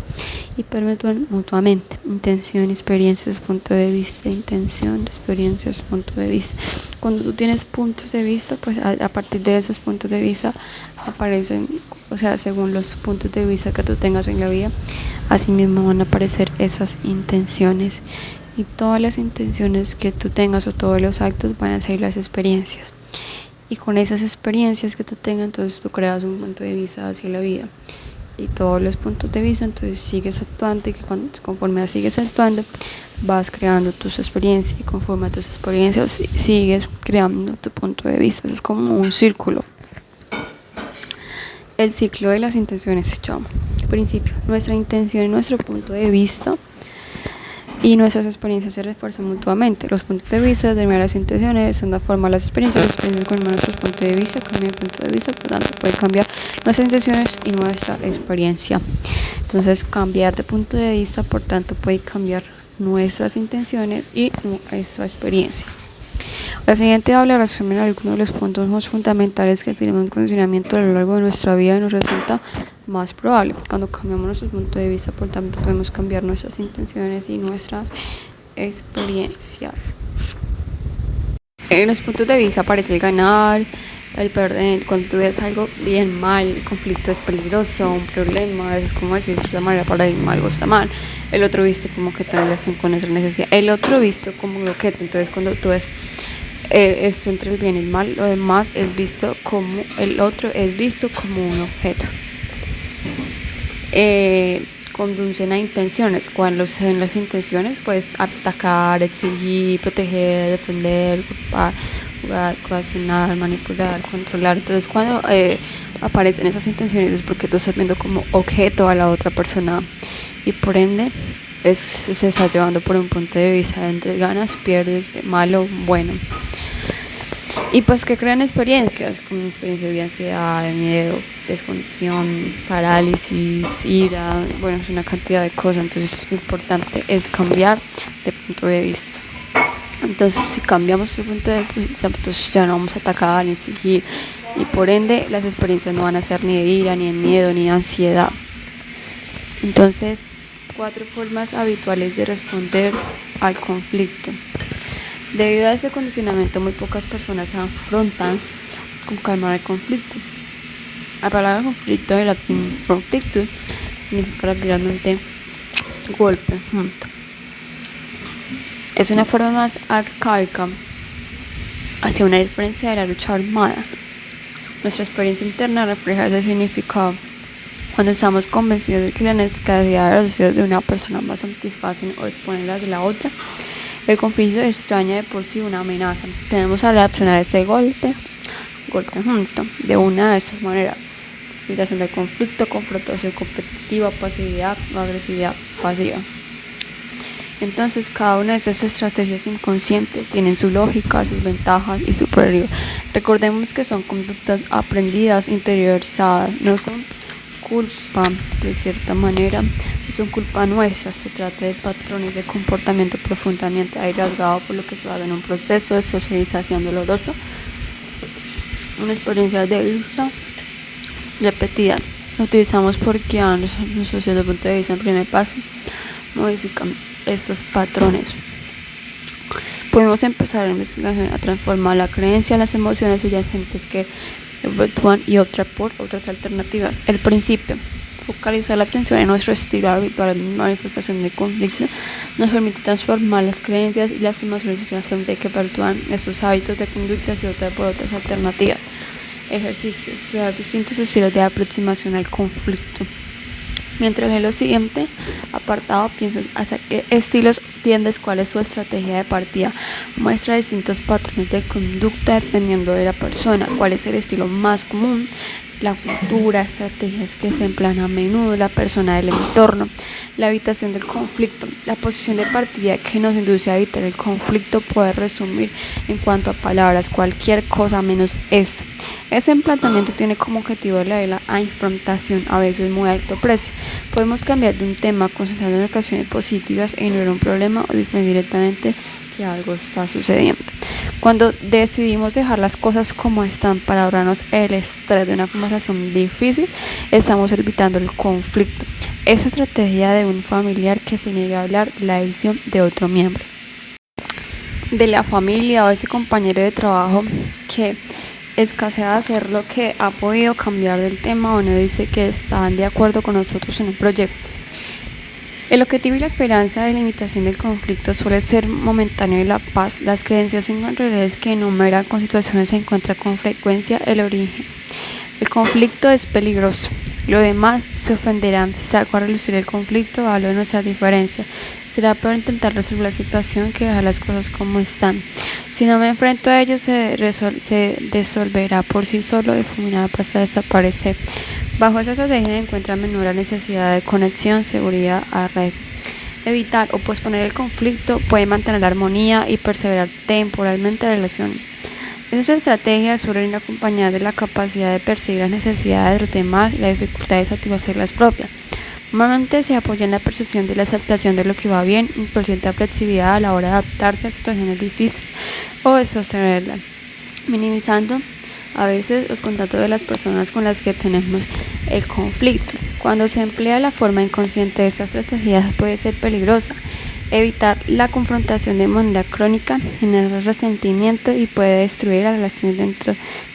y permiten mutuamente. Intención, experiencias, punto de vista, intención, experiencias, punto de vista. Cuando tú tienes puntos de vista, pues a partir de esos puntos de vista aparecen, o sea, según los puntos de vista que tú tengas en la vida, así mismo van a aparecer esas intenciones, y todas las intenciones que tú tengas o todos los actos van a ser las experiencias. Y con esas experiencias que tú tengas, entonces tú creas un punto de vista hacia la vida. Y todos los puntos de vista, entonces sigues actuando, y conforme sigues actuando, vas creando tus experiencias. Y conforme a tus experiencias, sigues creando tu punto de vista. Es como un círculo. El ciclo de las intenciones se llama. Principio: nuestra intención y nuestro punto de vista y nuestras experiencias se refuerzan mutuamente. Los puntos de vista determinan las intenciones, son la forma de las experiencias con nuestros puntos de vista, cambian el punto de vista, por tanto puede cambiar nuestras intenciones y nuestra experiencia. Entonces, cambiar de punto de vista, por tanto, puede cambiar nuestras intenciones y nuestra experiencia. La siguiente habla de resumen algunos de los puntos más fundamentales que tenemos en condicionamiento a lo largo de nuestra vida y nos resulta más probable. Cuando cambiamos nuestro punto de vista, por tanto, podemos cambiar nuestras intenciones y nuestra experiencia. En los puntos de vista aparece el ganar, el perder. Cuando tú ves algo bien mal, el conflicto es peligroso, un problema, es como decir de cierta manera paradigma, algo está mal. El otro visto como que tiene relación con esa necesidad, el otro visto como un objeto. Entonces, cuando tú ves esto entre el bien y el mal, lo demás es visto como, el otro es visto como un objeto. Conducen a intenciones. Cuando son las intenciones, pues atacar, exigir, proteger, defender, culpar, jugar, coaccionar, manipular, controlar. Entonces, cuando aparecen esas intenciones es porque tú estás viendo como objeto a la otra persona y por ende se está llevando por un punto de vista entre ganas, pierdes, malo, bueno. Y pues que crean experiencias, como experiencias de ansiedad, de miedo, desconexión, parálisis, ira, bueno, es una cantidad de cosas. Entonces lo importante es cambiar de punto de vista. Entonces si cambiamos de punto de vista, entonces ya no vamos a atacar ni exigir, y por ende las experiencias no van a ser ni de ira, ni de miedo, ni de ansiedad. Entonces, 4 formas habituales de responder al conflicto. Debido a ese condicionamiento, muy pocas personas afrontan con calma el conflicto. La palabra conflicto del latín conflicto significa literalmente golpe, junto. Es una forma más arcaica hacia una diferencia de la lucha armada. Nuestra experiencia interna refleja ese significado. Cuando estamos convencidos de que la necesidad de los deseos de una persona más satisfacen o exponen las de la otra, el conflicto extraña de por sí una amenaza. Tenemos a reaccionar a ese golpe junto, de una de esas maneras: situación de conflicto, confrontación competitiva, pasividad o agresividad pasiva. Entonces, cada una de esas estrategias inconscientes tienen su lógica, sus ventajas y su prioridad. Recordemos que son conductas aprendidas, interiorizadas, no son culpa de cierta manera, no son culpa nuestra. Se trata de patrones de comportamiento profundamente arraigados por lo que se basa en un proceso de socialización doloroso, una experiencia de lucha repetida. Lo utilizamos porque a nuestro cierto punto de vista, en primer paso, modifican estos patrones. Podemos empezar la investigación a transformar la creencia, las emociones subyacentes que efectúan y optar por otras alternativas. El principio: focalizar la atención en nuestro estilo habitual de manifestación de conflicto nos permite transformar las creencias y las emociones subyacentes que efectúan estos hábitos de conductas y optar por otras alternativas. Ejercicios: crear distintos estilos de aproximación al conflicto. Mientras en lo siguiente apartado piensas hacia qué estilos tiendes, cuál es su estrategia de partida. Muestra distintos patrones de conducta dependiendo de la persona, cuál es el estilo más común, la cultura, estrategias que se emplean a menudo, la persona del entorno, la evitación del conflicto. La posición de partida que nos induce a evitar el conflicto puede resumir en cuanto a palabras cualquier cosa menos esto. Este planteamiento tiene como objetivo la confrontación, a veces muy alto precio. Podemos cambiar de un tema concentrando en ocasiones positivas e ignorar un problema o diferir directamente que algo está sucediendo. Cuando decidimos dejar las cosas como están para ahorrarnos el estrés de una conversación difícil, estamos evitando el conflicto. Esa estrategia de un familiar que se niega a hablar la decisión de otro miembro de la familia o ese compañero de trabajo que escasea de hacer lo que ha podido cambiar del tema o no dice que están de acuerdo con nosotros en un proyecto. El objetivo y la esperanza de limitación del conflicto suele ser momentáneo y la paz. Las creencias incontrolables que enumeran con situaciones se encuentra con frecuencia el origen. El conflicto es peligroso. Los demás se ofenderán si saco a relucir el conflicto, hablo de nuestras diferencias. Será peor intentar resolver la situación que dejar las cosas como están. Si no me enfrento a ellos, se disolverá por sí solo, difuminado hasta desaparecer. Bajo esa estrategia se encuentra menor la necesidad de conexión, seguridad, arraigo. Evitar o posponer el conflicto puede mantener la armonía y perseverar temporalmente la relación. Estas estrategias suelen ir acompañadas de la capacidad de percibir las necesidades de los demás y la dificultad de satisfacer las propias. Normalmente se apoya en la percepción de la aceptación de lo que va bien, inconsciente flexibilidad a la hora de adaptarse a situaciones difíciles o de sostenerla, minimizando a veces los contactos de las personas con las que tenemos el conflicto. Cuando se emplea la forma inconsciente de esta estrategia puede ser peligrosa. Evitar la confrontación de manera crónica genera resentimiento y puede destruir las relaciones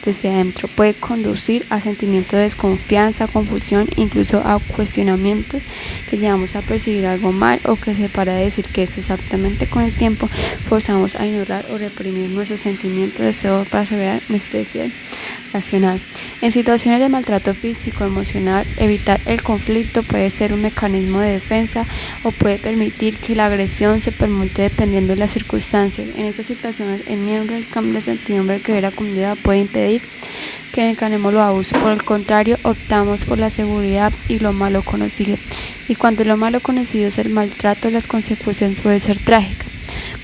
desde adentro. Puede conducir a sentimientos de desconfianza, confusión, incluso a cuestionamientos que llevamos a percibir algo mal o que se para de decir que es exactamente. Con el tiempo forzamos a ignorar o reprimir nuestros sentimientos, deseos para revelar una especie racional. En situaciones de maltrato físico, emocional, evitar el conflicto puede ser un mecanismo de defensa o puede permitir que la agresión se permute dependiendo de las circunstancias. En esas situaciones, el miedo al cambio de certidumbre que ve la comunidad puede impedir que encaremos los abusos. Por el contrario, optamos por la seguridad y lo malo conocido. Y cuando lo malo conocido es el maltrato, las consecuencias pueden ser trágicas.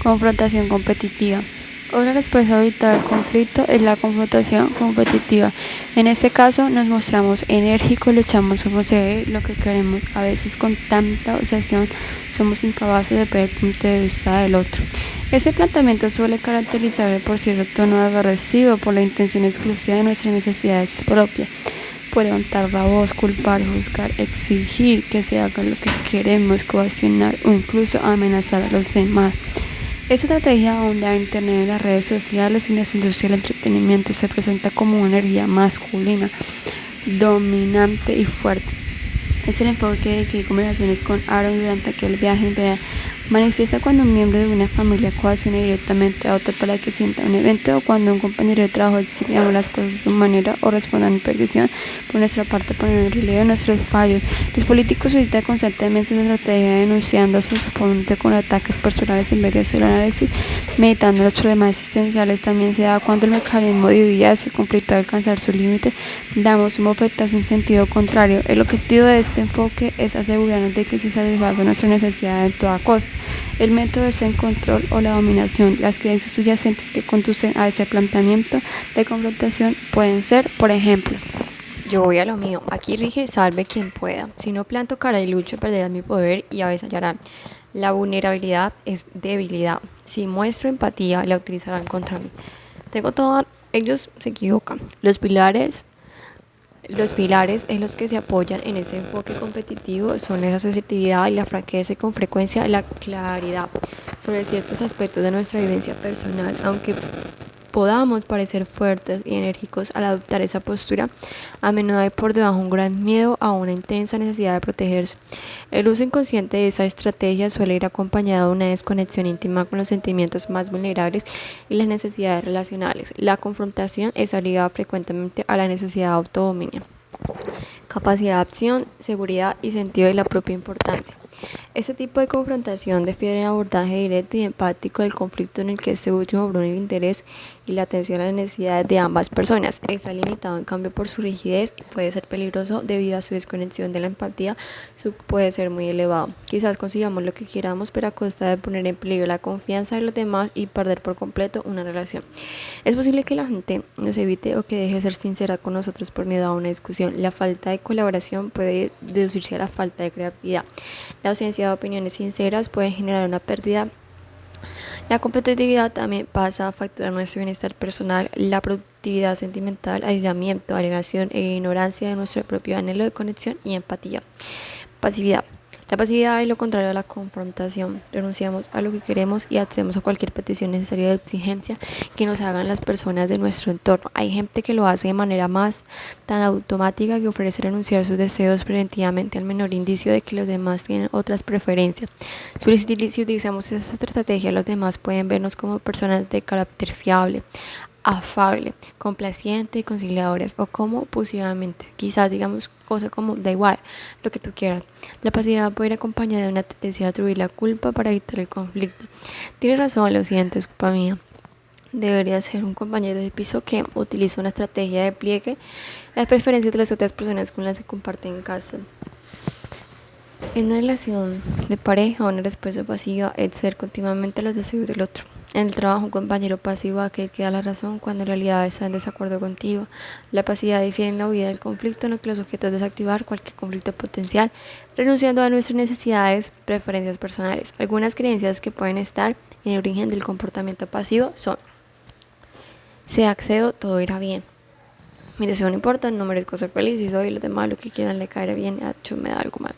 Confrontación competitiva. Otra respuesta a evitar el conflicto es la confrontación competitiva. En este caso nos mostramos enérgicos, luchamos por conseguir lo que queremos. A veces con tanta obsesión somos incapaces de ver el punto de vista del otro. Este planteamiento suele caracterizarse por cierto tono agresivo, por la intención exclusiva de nuestras necesidades propias, por levantar la voz, culpar, juzgar, exigir que se haga lo que queremos, coaccionar o incluso amenazar a los demás. Esta estrategia ahonda en Internet, en las redes sociales y en las industrias del entretenimiento se presenta como una energía masculina, dominante y fuerte. Es el enfoque que conversaciones con Aaron durante aquel viaje en realidad manifiesta cuando un miembro de una familia coacciona directamente a otro para que sienta un evento o cuando un compañero de trabajo exigamos las cosas de su manera o respondan en perdición por nuestra parte poniendo en relieve nuestros fallos. Los políticos utilizan constantemente esa estrategia denunciando a sus oponentes con ataques personales en vez de hacer análisis, meditando los problemas existenciales. También se da cuando el mecanismo de huida es el conflicto de alcanzar su límite, damos un bofetazo en sentido contrario. El objetivo de este enfoque es asegurarnos de que se satisfaga nuestra necesidad en toda costa. El método es el control o la dominación. Las creencias subyacentes que conducen a ese planteamiento de confrontación pueden ser, por ejemplo, yo voy a lo mío, aquí rige salve quien pueda. Si no planto cara y lucho, perderán mi poder y avasallarán. La vulnerabilidad es debilidad. Si muestro empatía, la utilizarán contra mí. Tengo todo, ellos se equivocan. Los pilares en los que se apoyan en ese enfoque competitivo son esa asertividad y la franqueza y con frecuencia la claridad sobre ciertos aspectos de nuestra vivencia personal. Aunque podamos parecer fuertes y enérgicos al adoptar esa postura, a menudo hay por debajo un gran miedo a una intensa necesidad de protegerse. El uso inconsciente de esa estrategia suele ir acompañado de una desconexión íntima con los sentimientos más vulnerables y las necesidades relacionales. La confrontación está ligada frecuentemente a la necesidad de autodominio, capacidad de acción, seguridad y sentido de la propia importancia. Este tipo de confrontación difiere en abordaje directo y empático del conflicto en el que este último brota el interés y la atención a las necesidades de ambas personas. Está limitado en cambio por su rigidez y puede ser peligroso debido a su desconexión de la empatía, puede ser muy elevado. Quizás consigamos lo que queramos, pero a costa de poner en peligro la confianza de los demás y perder por completo una relación. Es posible que la gente nos evite o que deje de ser sincera con nosotros por miedo a una discusión. La falta de colaboración puede deducirse a la falta de creatividad. La ausencia de opiniones sinceras puede generar una pérdida. La competitividad también pasa a facturar nuestro bienestar personal, la productividad sentimental, aislamiento, alienación e ignorancia de nuestro propio anhelo de conexión y empatía. Pasividad. La pasividad es lo contrario a la confrontación. Renunciamos a lo que queremos y accedemos a cualquier petición necesaria de exigencia que nos hagan las personas de nuestro entorno. Hay gente que lo hace de manera más tan automática que ofrece renunciar a sus deseos preventivamente al menor indicio de que los demás tienen otras preferencias. Si utilizamos esa estrategia, los demás pueden vernos como personas de carácter fiable, afable, complaciente y conciliadoras, o como positivamente, quizás digamos cosas como da igual, lo que tú quieras. La pasividad puede ir acompañada de una tendencia a atribuir la culpa para evitar el conflicto. Tienes razón, lo siento, es culpa mía. Debería ser un compañero de piso que utiliza una estrategia de pliegue las preferencias de las otras personas con las que comparten casa. En una relación de pareja, una respuesta pasiva es ser continuamente los deseos del otro. En el trabajo, un compañero pasivo aquel que da la razón cuando en realidad está en desacuerdo contigo. La pasividad difiere en la huida del conflicto, en lo que los objetos desactivar cualquier conflicto potencial, renunciando a nuestras necesidades, preferencias personales. Algunas creencias que pueden estar en el origen del comportamiento pasivo son: si accedo, todo irá bien. Mi deseo no importa, no merezco ser feliz y soy los demás lo que quieran le caerá bien, hecho me da algo mal.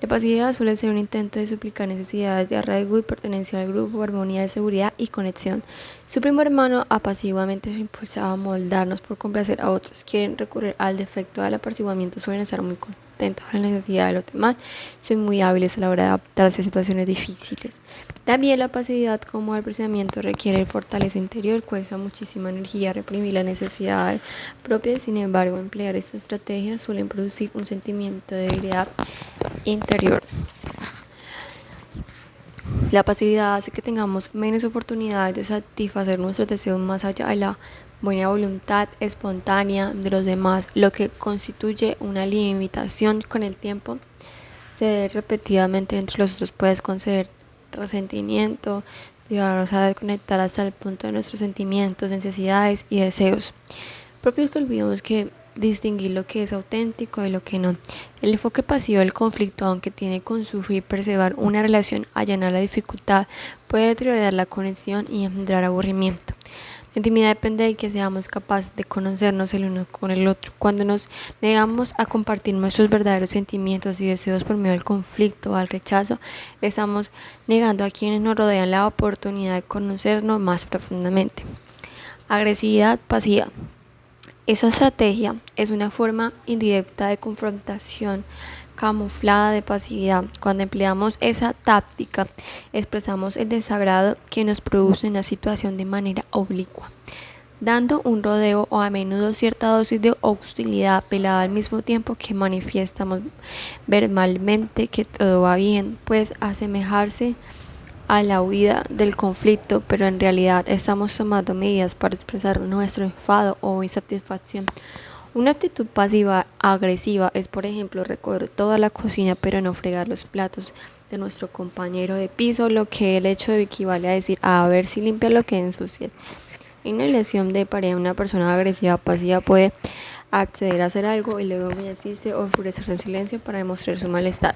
La pasividad suele ser un intento de suplicar necesidades de arraigo y pertenencia al grupo, armonía de seguridad y conexión. Su primo hermano apaciguamente se impulsa a moldarnos por complacer a otros. Quieren recurrir al defecto del apaciguamiento, suelen estar muy contentos con la necesidad de los demás, son muy hábiles a la hora de adaptarse a situaciones difíciles. También la pasividad como el procesamiento requiere fortaleza interior, cuesta muchísima energía reprimir las necesidades propias. Sin embargo, emplear esta estrategia suelen producir un sentimiento de debilidad interior. La pasividad hace que tengamos menos oportunidades de satisfacer nuestros deseos más allá de la buena voluntad espontánea de los demás, lo que constituye una limitación. Con el tiempo, ceder repetidamente entre los otros puede conceder resentimiento, llevarnos a desconectar hasta el punto de nuestros sentimientos, necesidades y deseos propios, que olvidamos que distinguir lo que es auténtico de lo que no. El enfoque pasivo del conflicto, aunque tiene con sufrir preservar una relación, allanar la dificultad, puede deteriorar la conexión y engendrar aburrimiento. La intimidad depende de que seamos capaces de conocernos el uno con el otro. Cuando nos negamos a compartir nuestros verdaderos sentimientos y deseos por medio del conflicto o al rechazo, le estamos negando a quienes nos rodean la oportunidad de conocernos más profundamente. Agresividad pasiva. Esa estrategia es una forma indirecta de confrontación camuflada de pasividad. Cuando empleamos esa táctica, expresamos el desagrado que nos produce una situación de manera oblicua, dando un rodeo o a menudo cierta dosis de hostilidad apelada al mismo tiempo que manifestamos verbalmente que todo va bien, pues asemejarse a la huida del conflicto, pero en realidad estamos tomando medidas para expresar nuestro enfado o insatisfacción. Una actitud pasiva agresiva es, por ejemplo, recoger toda la cocina pero no fregar los platos de nuestro compañero de piso, lo que el hecho equivale a decir: a ver si limpia lo que ensucias. En una relación de pareja, una persona agresiva pasiva puede acceder a hacer algo y luego humillarse o enfurecerse en silencio para demostrar su malestar.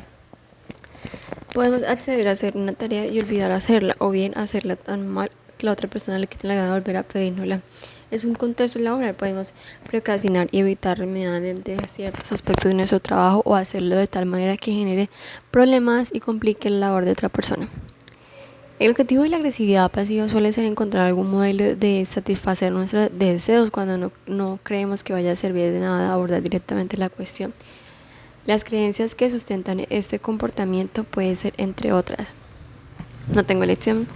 Podemos acceder a hacer una tarea y olvidar hacerla, o bien hacerla tan mal que la otra persona le quite la gana de volver a pedírnosla. En un contexto laboral podemos procrastinar y evitar remediadamente ciertos aspectos de nuestro trabajo, o hacerlo de tal manera que genere problemas y complique la labor de otra persona. El objetivo de la agresividad pasiva suele ser encontrar algún modelo de satisfacer nuestros deseos cuando no creemos que vaya a servir de nada abordar directamente la cuestión. Las creencias que sustentan este comportamiento pueden ser, entre otras: no tengo elección,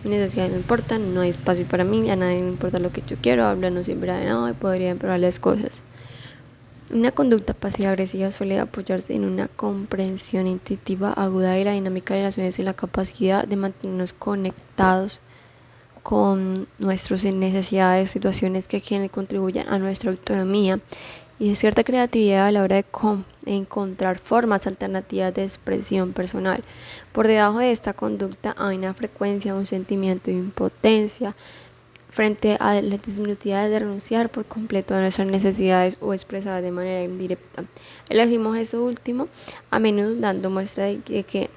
mis necesidades no importan, no hay espacio para mí, a nadie le importa lo que yo quiero, hablar no sirve de nada y podría empeorar las cosas. Una conducta pasiva-agresiva suele apoyarse en una comprensión intuitiva aguda de la dinámica de las relaciones y la capacidad de mantenernos conectados con nuestras necesidades, situaciones que contribuyan a nuestra autonomía y de cierta creatividad a la hora de encontrar formas alternativas de expresión personal. Por debajo de esta conducta hay una frecuencia, un sentimiento de impotencia frente a la disyuntiva de renunciar por completo a nuestras necesidades o expresar de manera indirecta. Elegimos esto último, a menudo dando muestra de que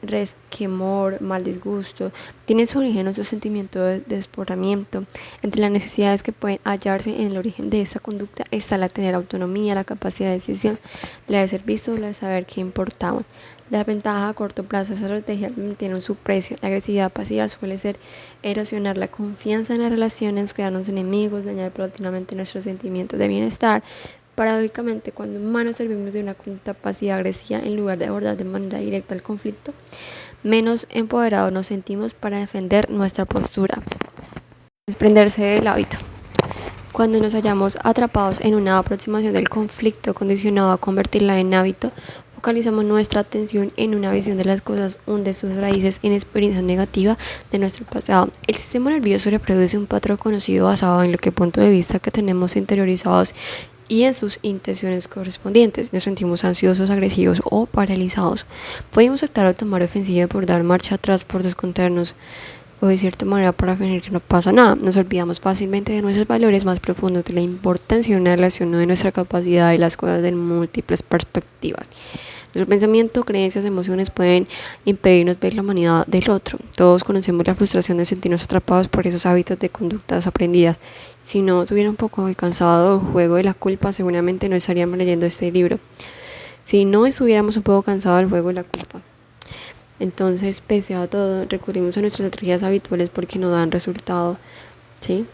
resquemor, mal disgusto, tiene su origen en su sentimiento de desbordamiento. Entre las necesidades que pueden hallarse en el origen de esta conducta está la de tener autonomía, la capacidad de decisión, la de ser visto, la de saber qué importamos. La ventaja a corto plazo, esa estrategia tiene su precio. La agresividad pasiva suele ser erosionar la confianza en las relaciones, crearnos enemigos, dañar paulatinamente nuestros sentimientos de bienestar. Paradójicamente, cuando humanos servimos de una conducta pasiva-agresiva en lugar de abordar de manera directa el conflicto, menos empoderados nos sentimos para defender nuestra postura. Desprenderse del hábito. Cuando nos hallamos atrapados en una aproximación del conflicto condicionado a convertirla en hábito, focalizamos nuestra atención en una visión de las cosas, hunde sus raíces en experiencias negativas de nuestro pasado. El sistema nervioso reproduce un patrón conocido basado en lo que punto de vista que tenemos interiorizados y en sus intenciones correspondientes. Nos sentimos ansiosos, agresivos o paralizados. Podemos optar a tomar ofensiva por dar marcha atrás, por descontarnos o de cierta manera para fingir que no pasa nada. Nos olvidamos fácilmente de nuestros valores más profundos, de la importancia de una relación, no de nuestra capacidad de las cosas de múltiples perspectivas. Nuestro pensamiento, creencias, emociones pueden impedirnos ver la humanidad del otro. Todos conocemos la frustración de sentirnos atrapados por esos hábitos de conductas aprendidas. Si no estuviera un poco cansado del juego de la culpa, seguramente no estaríamos leyendo este libro. Si no estuviéramos un poco cansados del juego de la culpa. Entonces, pese a todo, recurrimos a nuestras estrategias habituales porque nos dan resultados, ¿sí?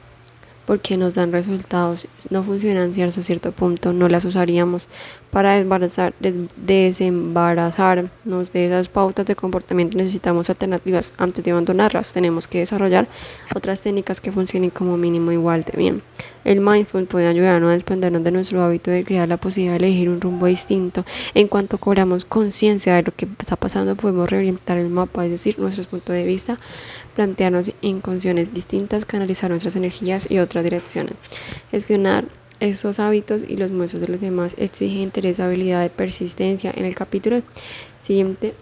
Porque nos dan resultados, no funcionan hasta cierto punto, no las usaríamos para desembarazarnos de esas pautas de comportamiento. Necesitamos alternativas. Antes de abandonarlas, tenemos que desarrollar otras técnicas que funcionen como mínimo igual de bien. El mindful puede ayudarnos a desprendernos de nuestro hábito de crear la posibilidad de elegir un rumbo distinto. En cuanto cobramos conciencia de lo que está pasando, podemos reorientar el mapa, es decir, nuestros puntos de vista, plantearnos intenciones distintas, canalizar nuestras energías y otras direcciones. Gestionar estos hábitos y los muestros de los demás exige interés, habilidad de persistencia. En el capítulo siguiente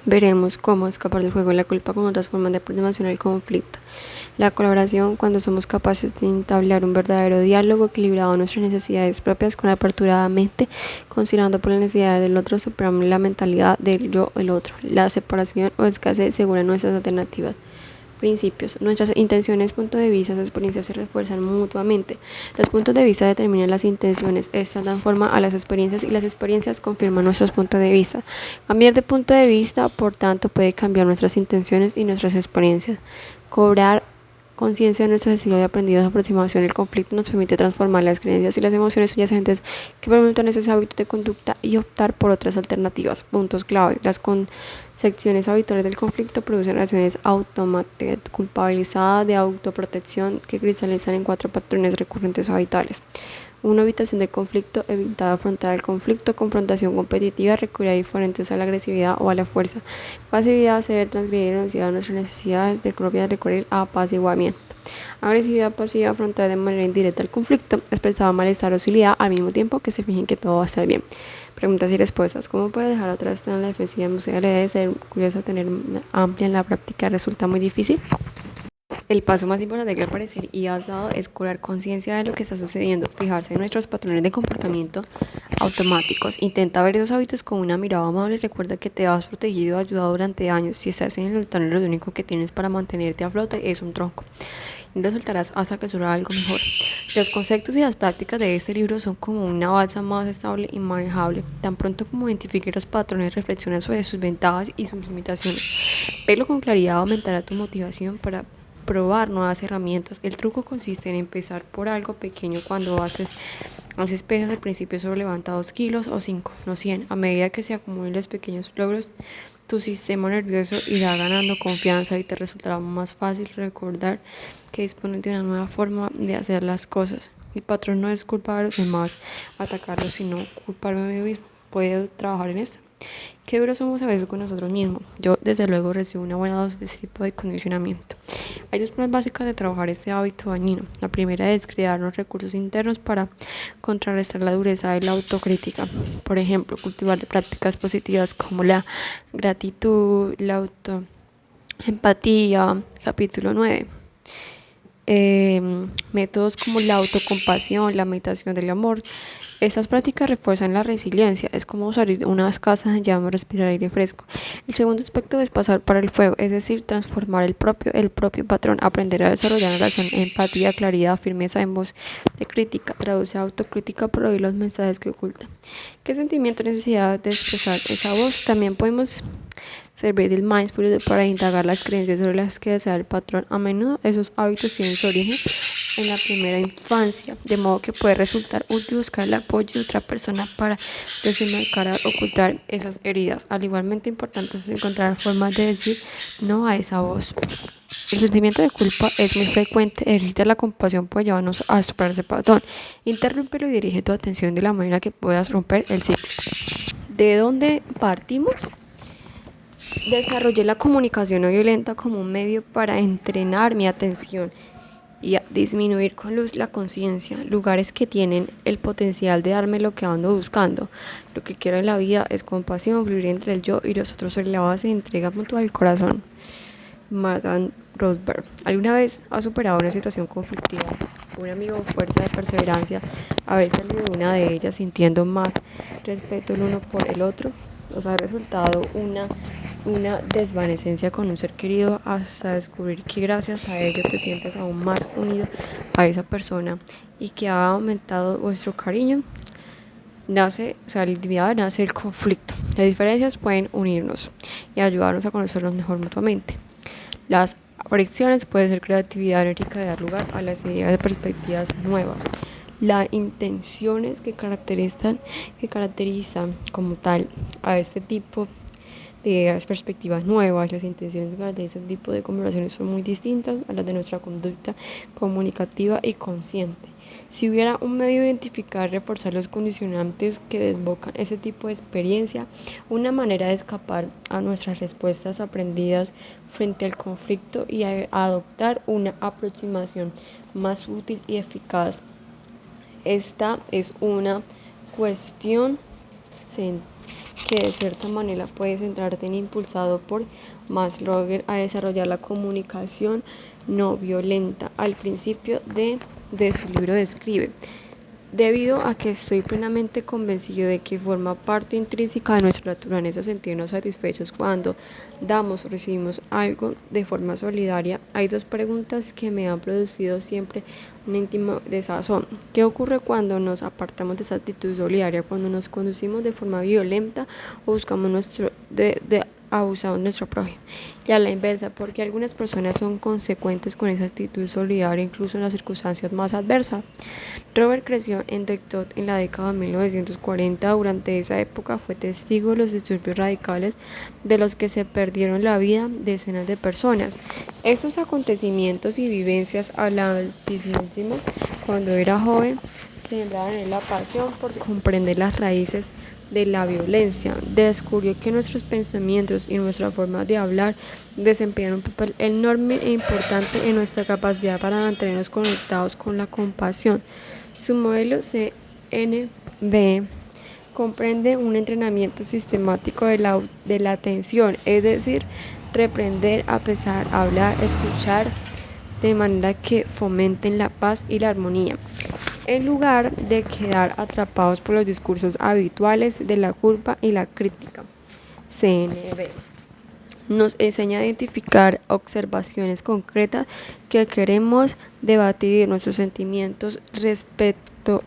veremos cómo escapar del juego de la culpa con otras formas de aproximación al conflicto. La colaboración, cuando somos capaces de entablar un verdadero diálogo equilibrado a nuestras necesidades propias con aperturadamente, considerando por las necesidades del otro, superamos la mentalidad del yo el otro. La separación o escasez según nuestras alternativas. Principios. Nuestras intenciones, puntos de vista, experiencias se refuerzan mutuamente. Los puntos de vista determinan las intenciones, estas dan forma a las experiencias y las experiencias confirman nuestros puntos de vista. Cambiar de punto de vista, por tanto, puede cambiar nuestras intenciones y nuestras experiencias. Cobrar conciencia de nuestro estilo de aprendido de aproximación al conflicto nos permite transformar las creencias y las emociones subyacentes que fomentan esos hábitos de conducta y optar por otras alternativas. Puntos clave. Las concepciones habituales del conflicto producen reacciones automáticas, culpabilizadas de autoprotección que cristalizan en 4 patrones recurrentes o habituales. Una evitación del conflicto, evitar afrontar el conflicto, confrontación competitiva, recurrir a diferentes a la agresividad o a la fuerza. Pasividad, ceder, transgredir, renunciar a nuestras necesidades de propia, recurrir a apaciguamiento. Agresividad pasiva, afrontar de manera indirecta el conflicto, expresar malestar o hostilidad al mismo tiempo que se fijen que todo va a estar bien. Preguntas y respuestas. ¿Cómo puede dejar atrás tener la defensiva emocional de ser curioso, tener amplia en la práctica resulta muy difícil? El paso más importante que al parecer y has dado es cobrar conciencia de lo que está sucediendo, fijarse en nuestros patrones de comportamiento automáticos. Intenta ver esos hábitos con una mirada amable. Recuerda que te has protegido y ayudado durante años. Si estás en el altar, lo único que tienes para mantenerte a flote es un tronco. Y no soltarás hasta que surja algo mejor. Los conceptos y las prácticas de este libro son como una balsa más estable y manejable. Tan pronto como identifique los patrones, reflexiona sobre sus ventajas y sus limitaciones. Verlo con claridad aumentará tu motivación para probar nuevas herramientas. El truco consiste en empezar por algo pequeño. Cuando haces pesas al principio solo levanta 2 kilos o 5, no 100. A medida que se acumulen los pequeños logros, tu sistema nervioso irá ganando confianza y te resultará más fácil recordar que dispones de una nueva forma de hacer las cosas. El patrón no es culpar a los demás, atacarlos, sino culparme a mí mismo. ¿Puedo trabajar en esto? Qué duros somos a veces con nosotros mismos. Yo desde luego recibo una buena dosis de este tipo de condicionamiento. Hay 2 formas básicas de trabajar este hábito dañino. La primera es crear unos recursos internos para contrarrestar la dureza de la autocrítica. Por ejemplo, cultivar prácticas positivas como la gratitud, la autoempatía, capítulo 9. Métodos como la autocompasión, la meditación del amor. Estas prácticas refuerzan la resiliencia. Es como salir unas casas en llamas, respirar aire fresco. El segundo aspecto es pasar para el fuego, es decir, transformar el propio patrón, aprender a desarrollar una relación, empatía, claridad, firmeza en voz de crítica. Traduce autocrítica por oír los mensajes que oculta. ¿Qué sentimiento necesidad de expresar esa voz? También podemos servir del mindfulness para indagar las creencias sobre las que desea el patrón. A menudo esos hábitos tienen su origen en la primera infancia, de modo que puede resultar útil buscar el apoyo de otra persona para desenmascarar, ocultar esas heridas. Al igualmente importante es encontrar formas de decir no a esa voz. El sentimiento de culpa es muy frecuente. Ejercitar la compasión puede llevarnos a superar ese patrón. Interrúmpelo y dirige tu atención de la manera que puedas romper el ciclo. ¿De dónde partimos? Desarrollé la comunicación no violenta como un medio para entrenar mi atención y a disminuir con luz la conciencia, lugares que tienen el potencial de darme lo que ando buscando. Lo que quiero en la vida es compasión, fluir entre el yo y los otros sobre la base de entrega mutua del corazón. Madame Rosberg. ¿Alguna vez has superado una situación conflictiva? Un amigo o fuerza de perseverancia, ¿habéis salido de una de ellas sintiendo más respeto el uno por el otro? ¿Os ha resultado una desvanecencia con un ser querido hasta descubrir que gracias a ello te sientes aún más unido a esa persona y que ha aumentado vuestro cariño? La intimidad nace del conflicto. Las diferencias pueden unirnos y ayudarnos a conocernos mejor mutuamente. Las fricciones pueden ser creatividad enérgica de dar lugar a las ideas de perspectivas nuevas. Las intenciones que caracterizan como tal a este tipo de ideas, perspectivas nuevas, las intenciones que caracterizan este tipo de conversaciones son muy distintas a las de nuestra conducta comunicativa y consciente. Si hubiera un medio de identificar y reforzar los condicionantes que desbocan ese tipo de experiencia, una manera de escapar a nuestras respuestas aprendidas frente al conflicto y a adoptar una aproximación más útil y eficaz. Esta es una cuestión que de cierta manera puede centrarte en impulsado por Maslow a desarrollar la comunicación no violenta. Al principio de su libro describe: debido a que estoy plenamente convencido de que forma parte intrínseca de nuestra naturaleza sentirnos satisfechos cuando damos o recibimos algo de forma solidaria, hay dos preguntas que me han producido siempre un íntimo desazón. ¿Qué ocurre cuando nos apartamos de esa actitud solidaria, cuando nos conducimos de forma violenta o buscamos abusamos de nuestro prójimo? Y a la inversa, porque algunas personas son consecuentes con esa actitud solidaria incluso en las circunstancias más adversas. Robert creció en Detroit en la década de 1940. Durante esa época fue testigo de los disturbios radicales de los que se perdieron la vida decenas de personas. Esos acontecimientos y vivencias al altísimo cuando era joven sembraron en la pasión por comprender las raíces de la violencia. Descubrió que nuestros pensamientos y nuestra forma de hablar desempeñan un papel enorme e importante en nuestra capacidad para mantenernos conectados con la compasión. Su modelo CNB comprende un entrenamiento sistemático de la atención, es decir, reprender, pesar, hablar, escuchar, de manera que fomenten la paz y la armonía, en lugar de quedar atrapados por los discursos habituales de la culpa y la crítica. CNB nos enseña a identificar observaciones concretas que queremos debatir nuestros sentimientos respecto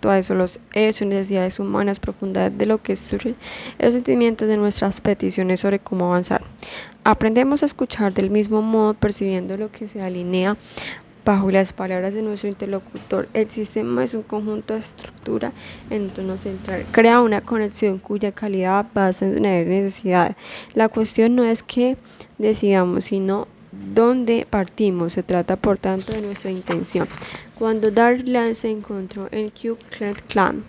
a eso, los hechos, necesidades humanas, profundidad de lo que surgen, los sentimientos de nuestras peticiones sobre cómo avanzar. Aprendemos a escuchar del mismo modo, percibiendo lo que se alinea bajo las palabras de nuestro interlocutor. El sistema es un conjunto de estructura en un tono central. Crea una conexión cuya calidad basa en las necesidades. La cuestión no es qué decidamos, sino dónde partimos. Se trata, por tanto, de nuestra intención. Cuando Darlan se encontró en Ku Klux Klan,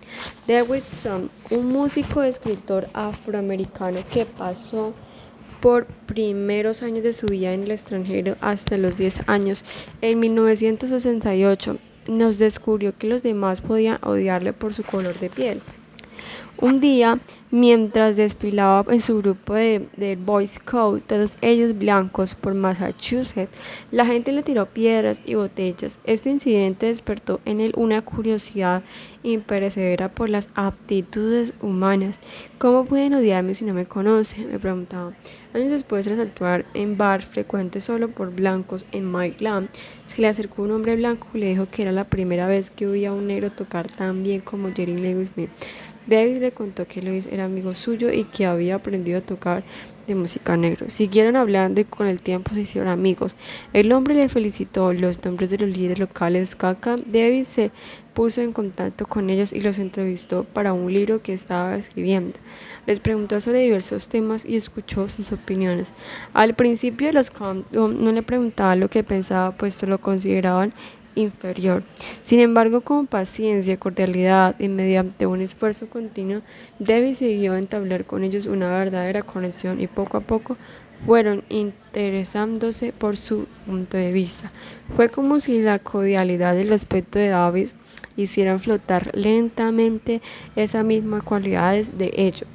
Davidson, un músico y escritor afroamericano que pasó por primeros años de su vida en el extranjero hasta los 10 años, en 1968, nos descubrió que los demás podían odiarle por su color de piel. Un día, mientras desfilaba en su grupo de Boy Scout, todos ellos blancos, por Massachusetts, la gente le tiró piedras y botellas. Este incidente despertó en él una curiosidad imperecedera por las aptitudes humanas. ¿Cómo pueden odiarme si no me conocen?, me preguntaba. Años después, tras actuar en bar frecuente solo por blancos en Maryland, se le acercó un hombre blanco y le dijo que era la primera vez que oía a un negro tocar tan bien como Jerry Lee Smith. David le contó que Louis era amigo suyo y que había aprendido a tocar de música negro. Siguieron hablando y con el tiempo se hicieron amigos. El hombre le felicitó los nombres de los líderes locales Kaka. David se puso en contacto con ellos y los entrevistó para un libro que estaba escribiendo. Les preguntó sobre diversos temas y escuchó sus opiniones. Al principio los no le preguntaba lo que pensaba, puesto lo consideraban inferior. Sin embargo, con paciencia, cordialidad y mediante un esfuerzo continuo, David siguió a entablar con ellos una verdadera conexión y poco a poco fueron interesándose por su punto de vista. Fue como si la cordialidad y el respeto de David hicieran flotar lentamente esas mismas cualidades de ellos.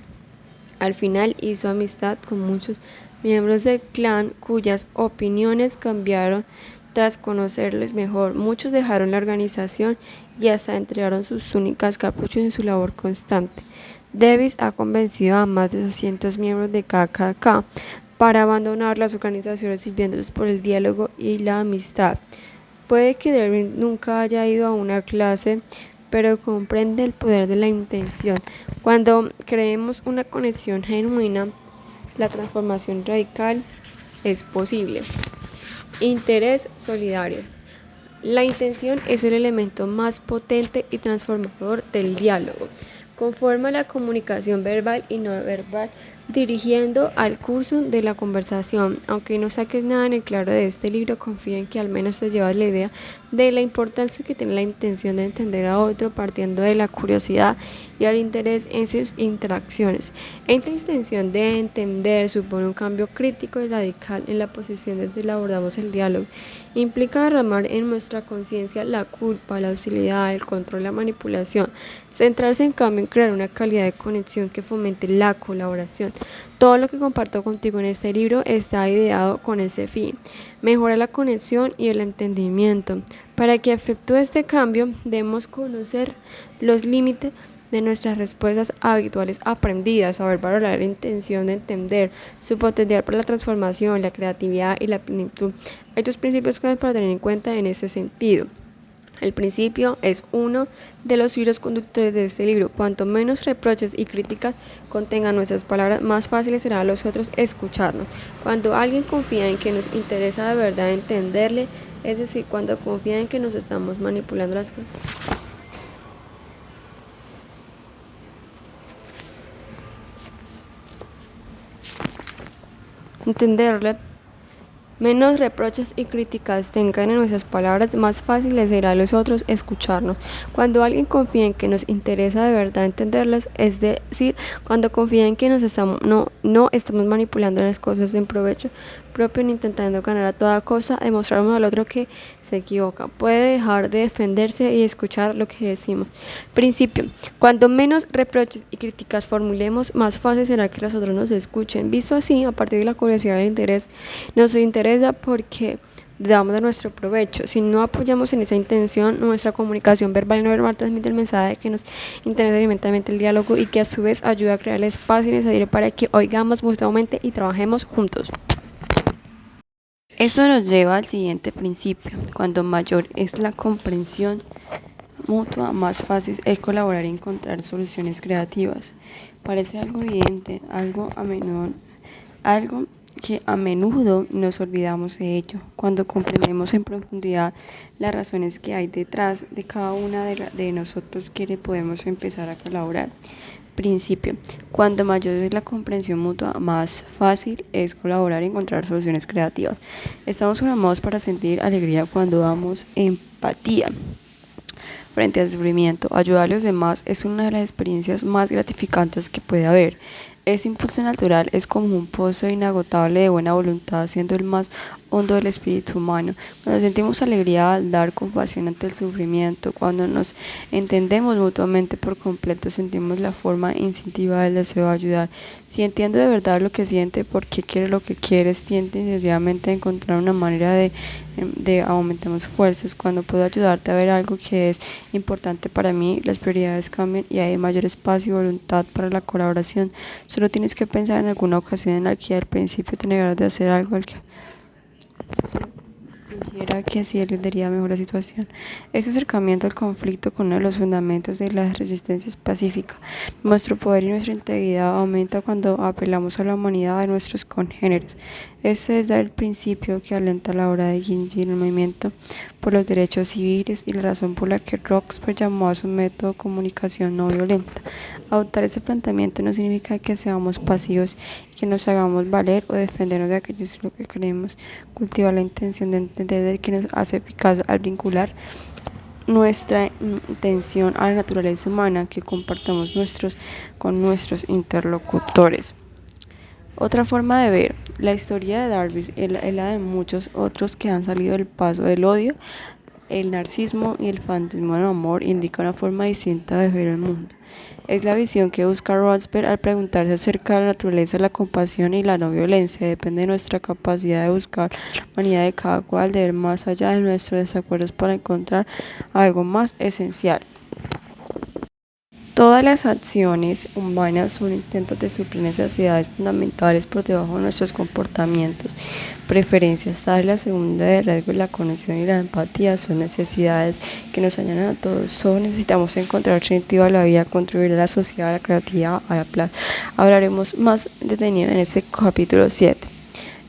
Al final hizo amistad con muchos miembros del clan cuyas opiniones cambiaron tras conocerles mejor. Muchos dejaron la organización y hasta entregaron sus túnicas capuchos en su labor constante. Davis ha convencido a más de 200 miembros de KKK para abandonar las organizaciones sirviéndoles por el diálogo y la amistad. Puede que Davis nunca haya ido a una clase, pero comprende el poder de la intención. Cuando creemos una conexión genuina, la transformación radical es posible. Interés solidario. La intención es el elemento más potente y transformador del diálogo. Conforma la comunicación verbal y no verbal, dirigiendo al curso de la conversación. Aunque no saques nada en el claro de este libro, confía en que al menos te llevas la idea de la importancia que tiene la intención de entender a otro, partiendo de la curiosidad y el interés en sus interacciones. Esta intención de entender supone un cambio crítico y radical en la posición desde la abordamos el diálogo. Implica derramar en nuestra conciencia la culpa, la hostilidad, el control, la manipulación. Centrarse en cambio en crear una calidad de conexión que fomente la colaboración. Todo lo que comparto contigo en este libro está ideado con ese fin. Mejora la conexión y el entendimiento. Para que efectúe este cambio, debemos conocer los límites de nuestras respuestas habituales aprendidas, saber valorar la intención de entender, su potencial para la transformación, la creatividad y la plenitud. Hay dos principios claves para tener en cuenta en este sentido. El principio es uno de los hilos conductores de este libro. Cuanto menos reproches y críticas contengan nuestras palabras, más fáciles será a los otros escucharnos. Cuando alguien confía en que nos interesa de verdad entenderle, es decir, cuando confía en que nos estamos manipulando las cosas. Entenderle. Menos reproches y críticas tengan en nuestras palabras, más fácil les será a los otros escucharnos. Cuando alguien confía en que nos interesa de verdad entenderlas, es decir, cuando confía en que no estamos manipulando las cosas en provecho propio ni intentando ganar a toda cosa, demostrarnos al otro que se equivoca. Puede dejar de defenderse y escuchar lo que decimos. Principio. Cuando menos reproches y críticas formulemos, más fácil será que los otros nos escuchen. Visto así, a partir de la curiosidad y el interés, nos interesa porque damos de nuestro provecho. Si no apoyamos en esa intención, nuestra comunicación verbal y no verbal transmite el mensaje de que nos interesa alimentamente el diálogo y que a su vez ayuda a crear el espacio necesario para que oigamos mutuamente y trabajemos juntos. Eso nos lleva al siguiente principio. Cuando mayor es la comprensión mutua, más fácil es colaborar y encontrar soluciones creativas. Parece algo evidente, algo que a menudo nos olvidamos de ello. Cuando comprendemos en profundidad las razones que hay detrás de cada una de nosotros, podemos empezar a colaborar. Principio. Cuando mayor es la comprensión mutua, más fácil es colaborar y encontrar soluciones creativas. Estamos programados para sentir alegría cuando damos empatía frente al sufrimiento. Ayudar a los demás es una de las experiencias más gratificantes que puede haber. Ese impulso natural es como un pozo inagotable de buena voluntad, siendo el más hondo del espíritu humano. Cuando sentimos alegría al dar compasión ante el sufrimiento, cuando nos entendemos mutuamente por completo, sentimos la forma instintiva del deseo de ayudar. Si entiendo de verdad lo que siente, por qué quiere lo que quiere, tiende inmediatamente a encontrar una manera de aumentar mis fuerzas. Cuando puedo ayudarte a ver algo que es importante para mí, las prioridades cambian y hay mayor espacio y voluntad para la colaboración. Solo tienes que pensar en alguna ocasión en la que al principio te negaras de hacer algo al que dijera que así les daría mejor la situación. Este acercamiento al conflicto con uno de los fundamentos de la resistencia es pacífica. Nuestro poder y nuestra integridad aumenta cuando apelamos a la humanidad de nuestros congéneres. Este es el principio que alenta a la hora de dirigir el movimiento por los derechos civiles y la razón por la que Roxburgh llamó a su método comunicación no violenta. Adoptar ese planteamiento no significa que seamos pasivos y que nos hagamos valer o defendernos de aquello en lo que creemos. Cultivar la intención de entender que nos hace eficaz al vincular nuestra intención a la naturaleza humana que compartamos con nuestros interlocutores. Otra forma de ver la historia de Davis es la de muchos otros que han salido del paso del odio, el narcisismo y el fanatismo del amor. Indica una forma distinta de ver el mundo. Es la visión que busca Rosberg al preguntarse acerca de la naturaleza, la compasión y la no violencia. Depende de nuestra capacidad de buscar la humanidad de cada cual, de ver más allá de nuestros desacuerdos para encontrar algo más esencial. Todas las acciones humanas son intentos de suplir necesidades fundamentales por debajo de nuestros comportamientos, preferencias. Tal la segunda de rasgos, la conexión y la empatía son necesidades que nos añaden a todos. Solo necesitamos encontrar sentido a la vida, contribuir a la sociedad, a la creatividad, a la plaza. Hablaremos más detenido en este capítulo 7.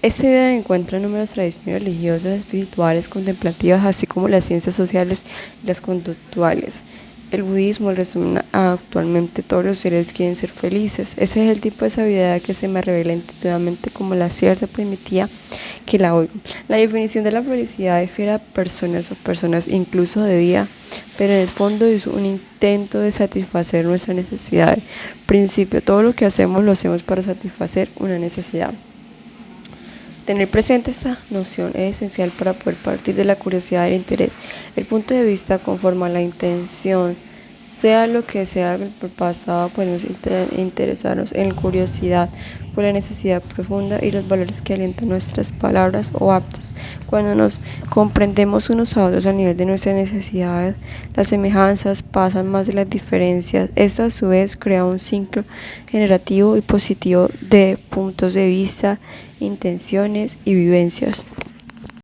Esta idea encuentra en números tradiciones religiosas, espirituales, contemplativas, así como las ciencias sociales y las conductuales. El budismo resume actualmente todos los seres quieren ser felices. Ese es el tipo de sabiduría que se me revela intuitivamente como la cierta primitiva que la oigo. La definición de la felicidad difiere a personas incluso de día, pero en el fondo es un intento de satisfacer nuestras necesidades. Principio, todo lo que hacemos lo hacemos para satisfacer una necesidad. Tener presente esta noción es esencial para poder partir de la curiosidad y el interés. El punto de vista conforma la intención. Sea lo que sea el pasado, podemos interesarnos en la curiosidad por la necesidad profunda y los valores que alientan nuestras palabras o actos. Cuando nos comprendemos unos a otros al nivel de nuestras necesidades, las semejanzas pasan más de las diferencias. Esto a su vez crea un ciclo generativo y positivo de puntos de vista, intenciones y vivencias.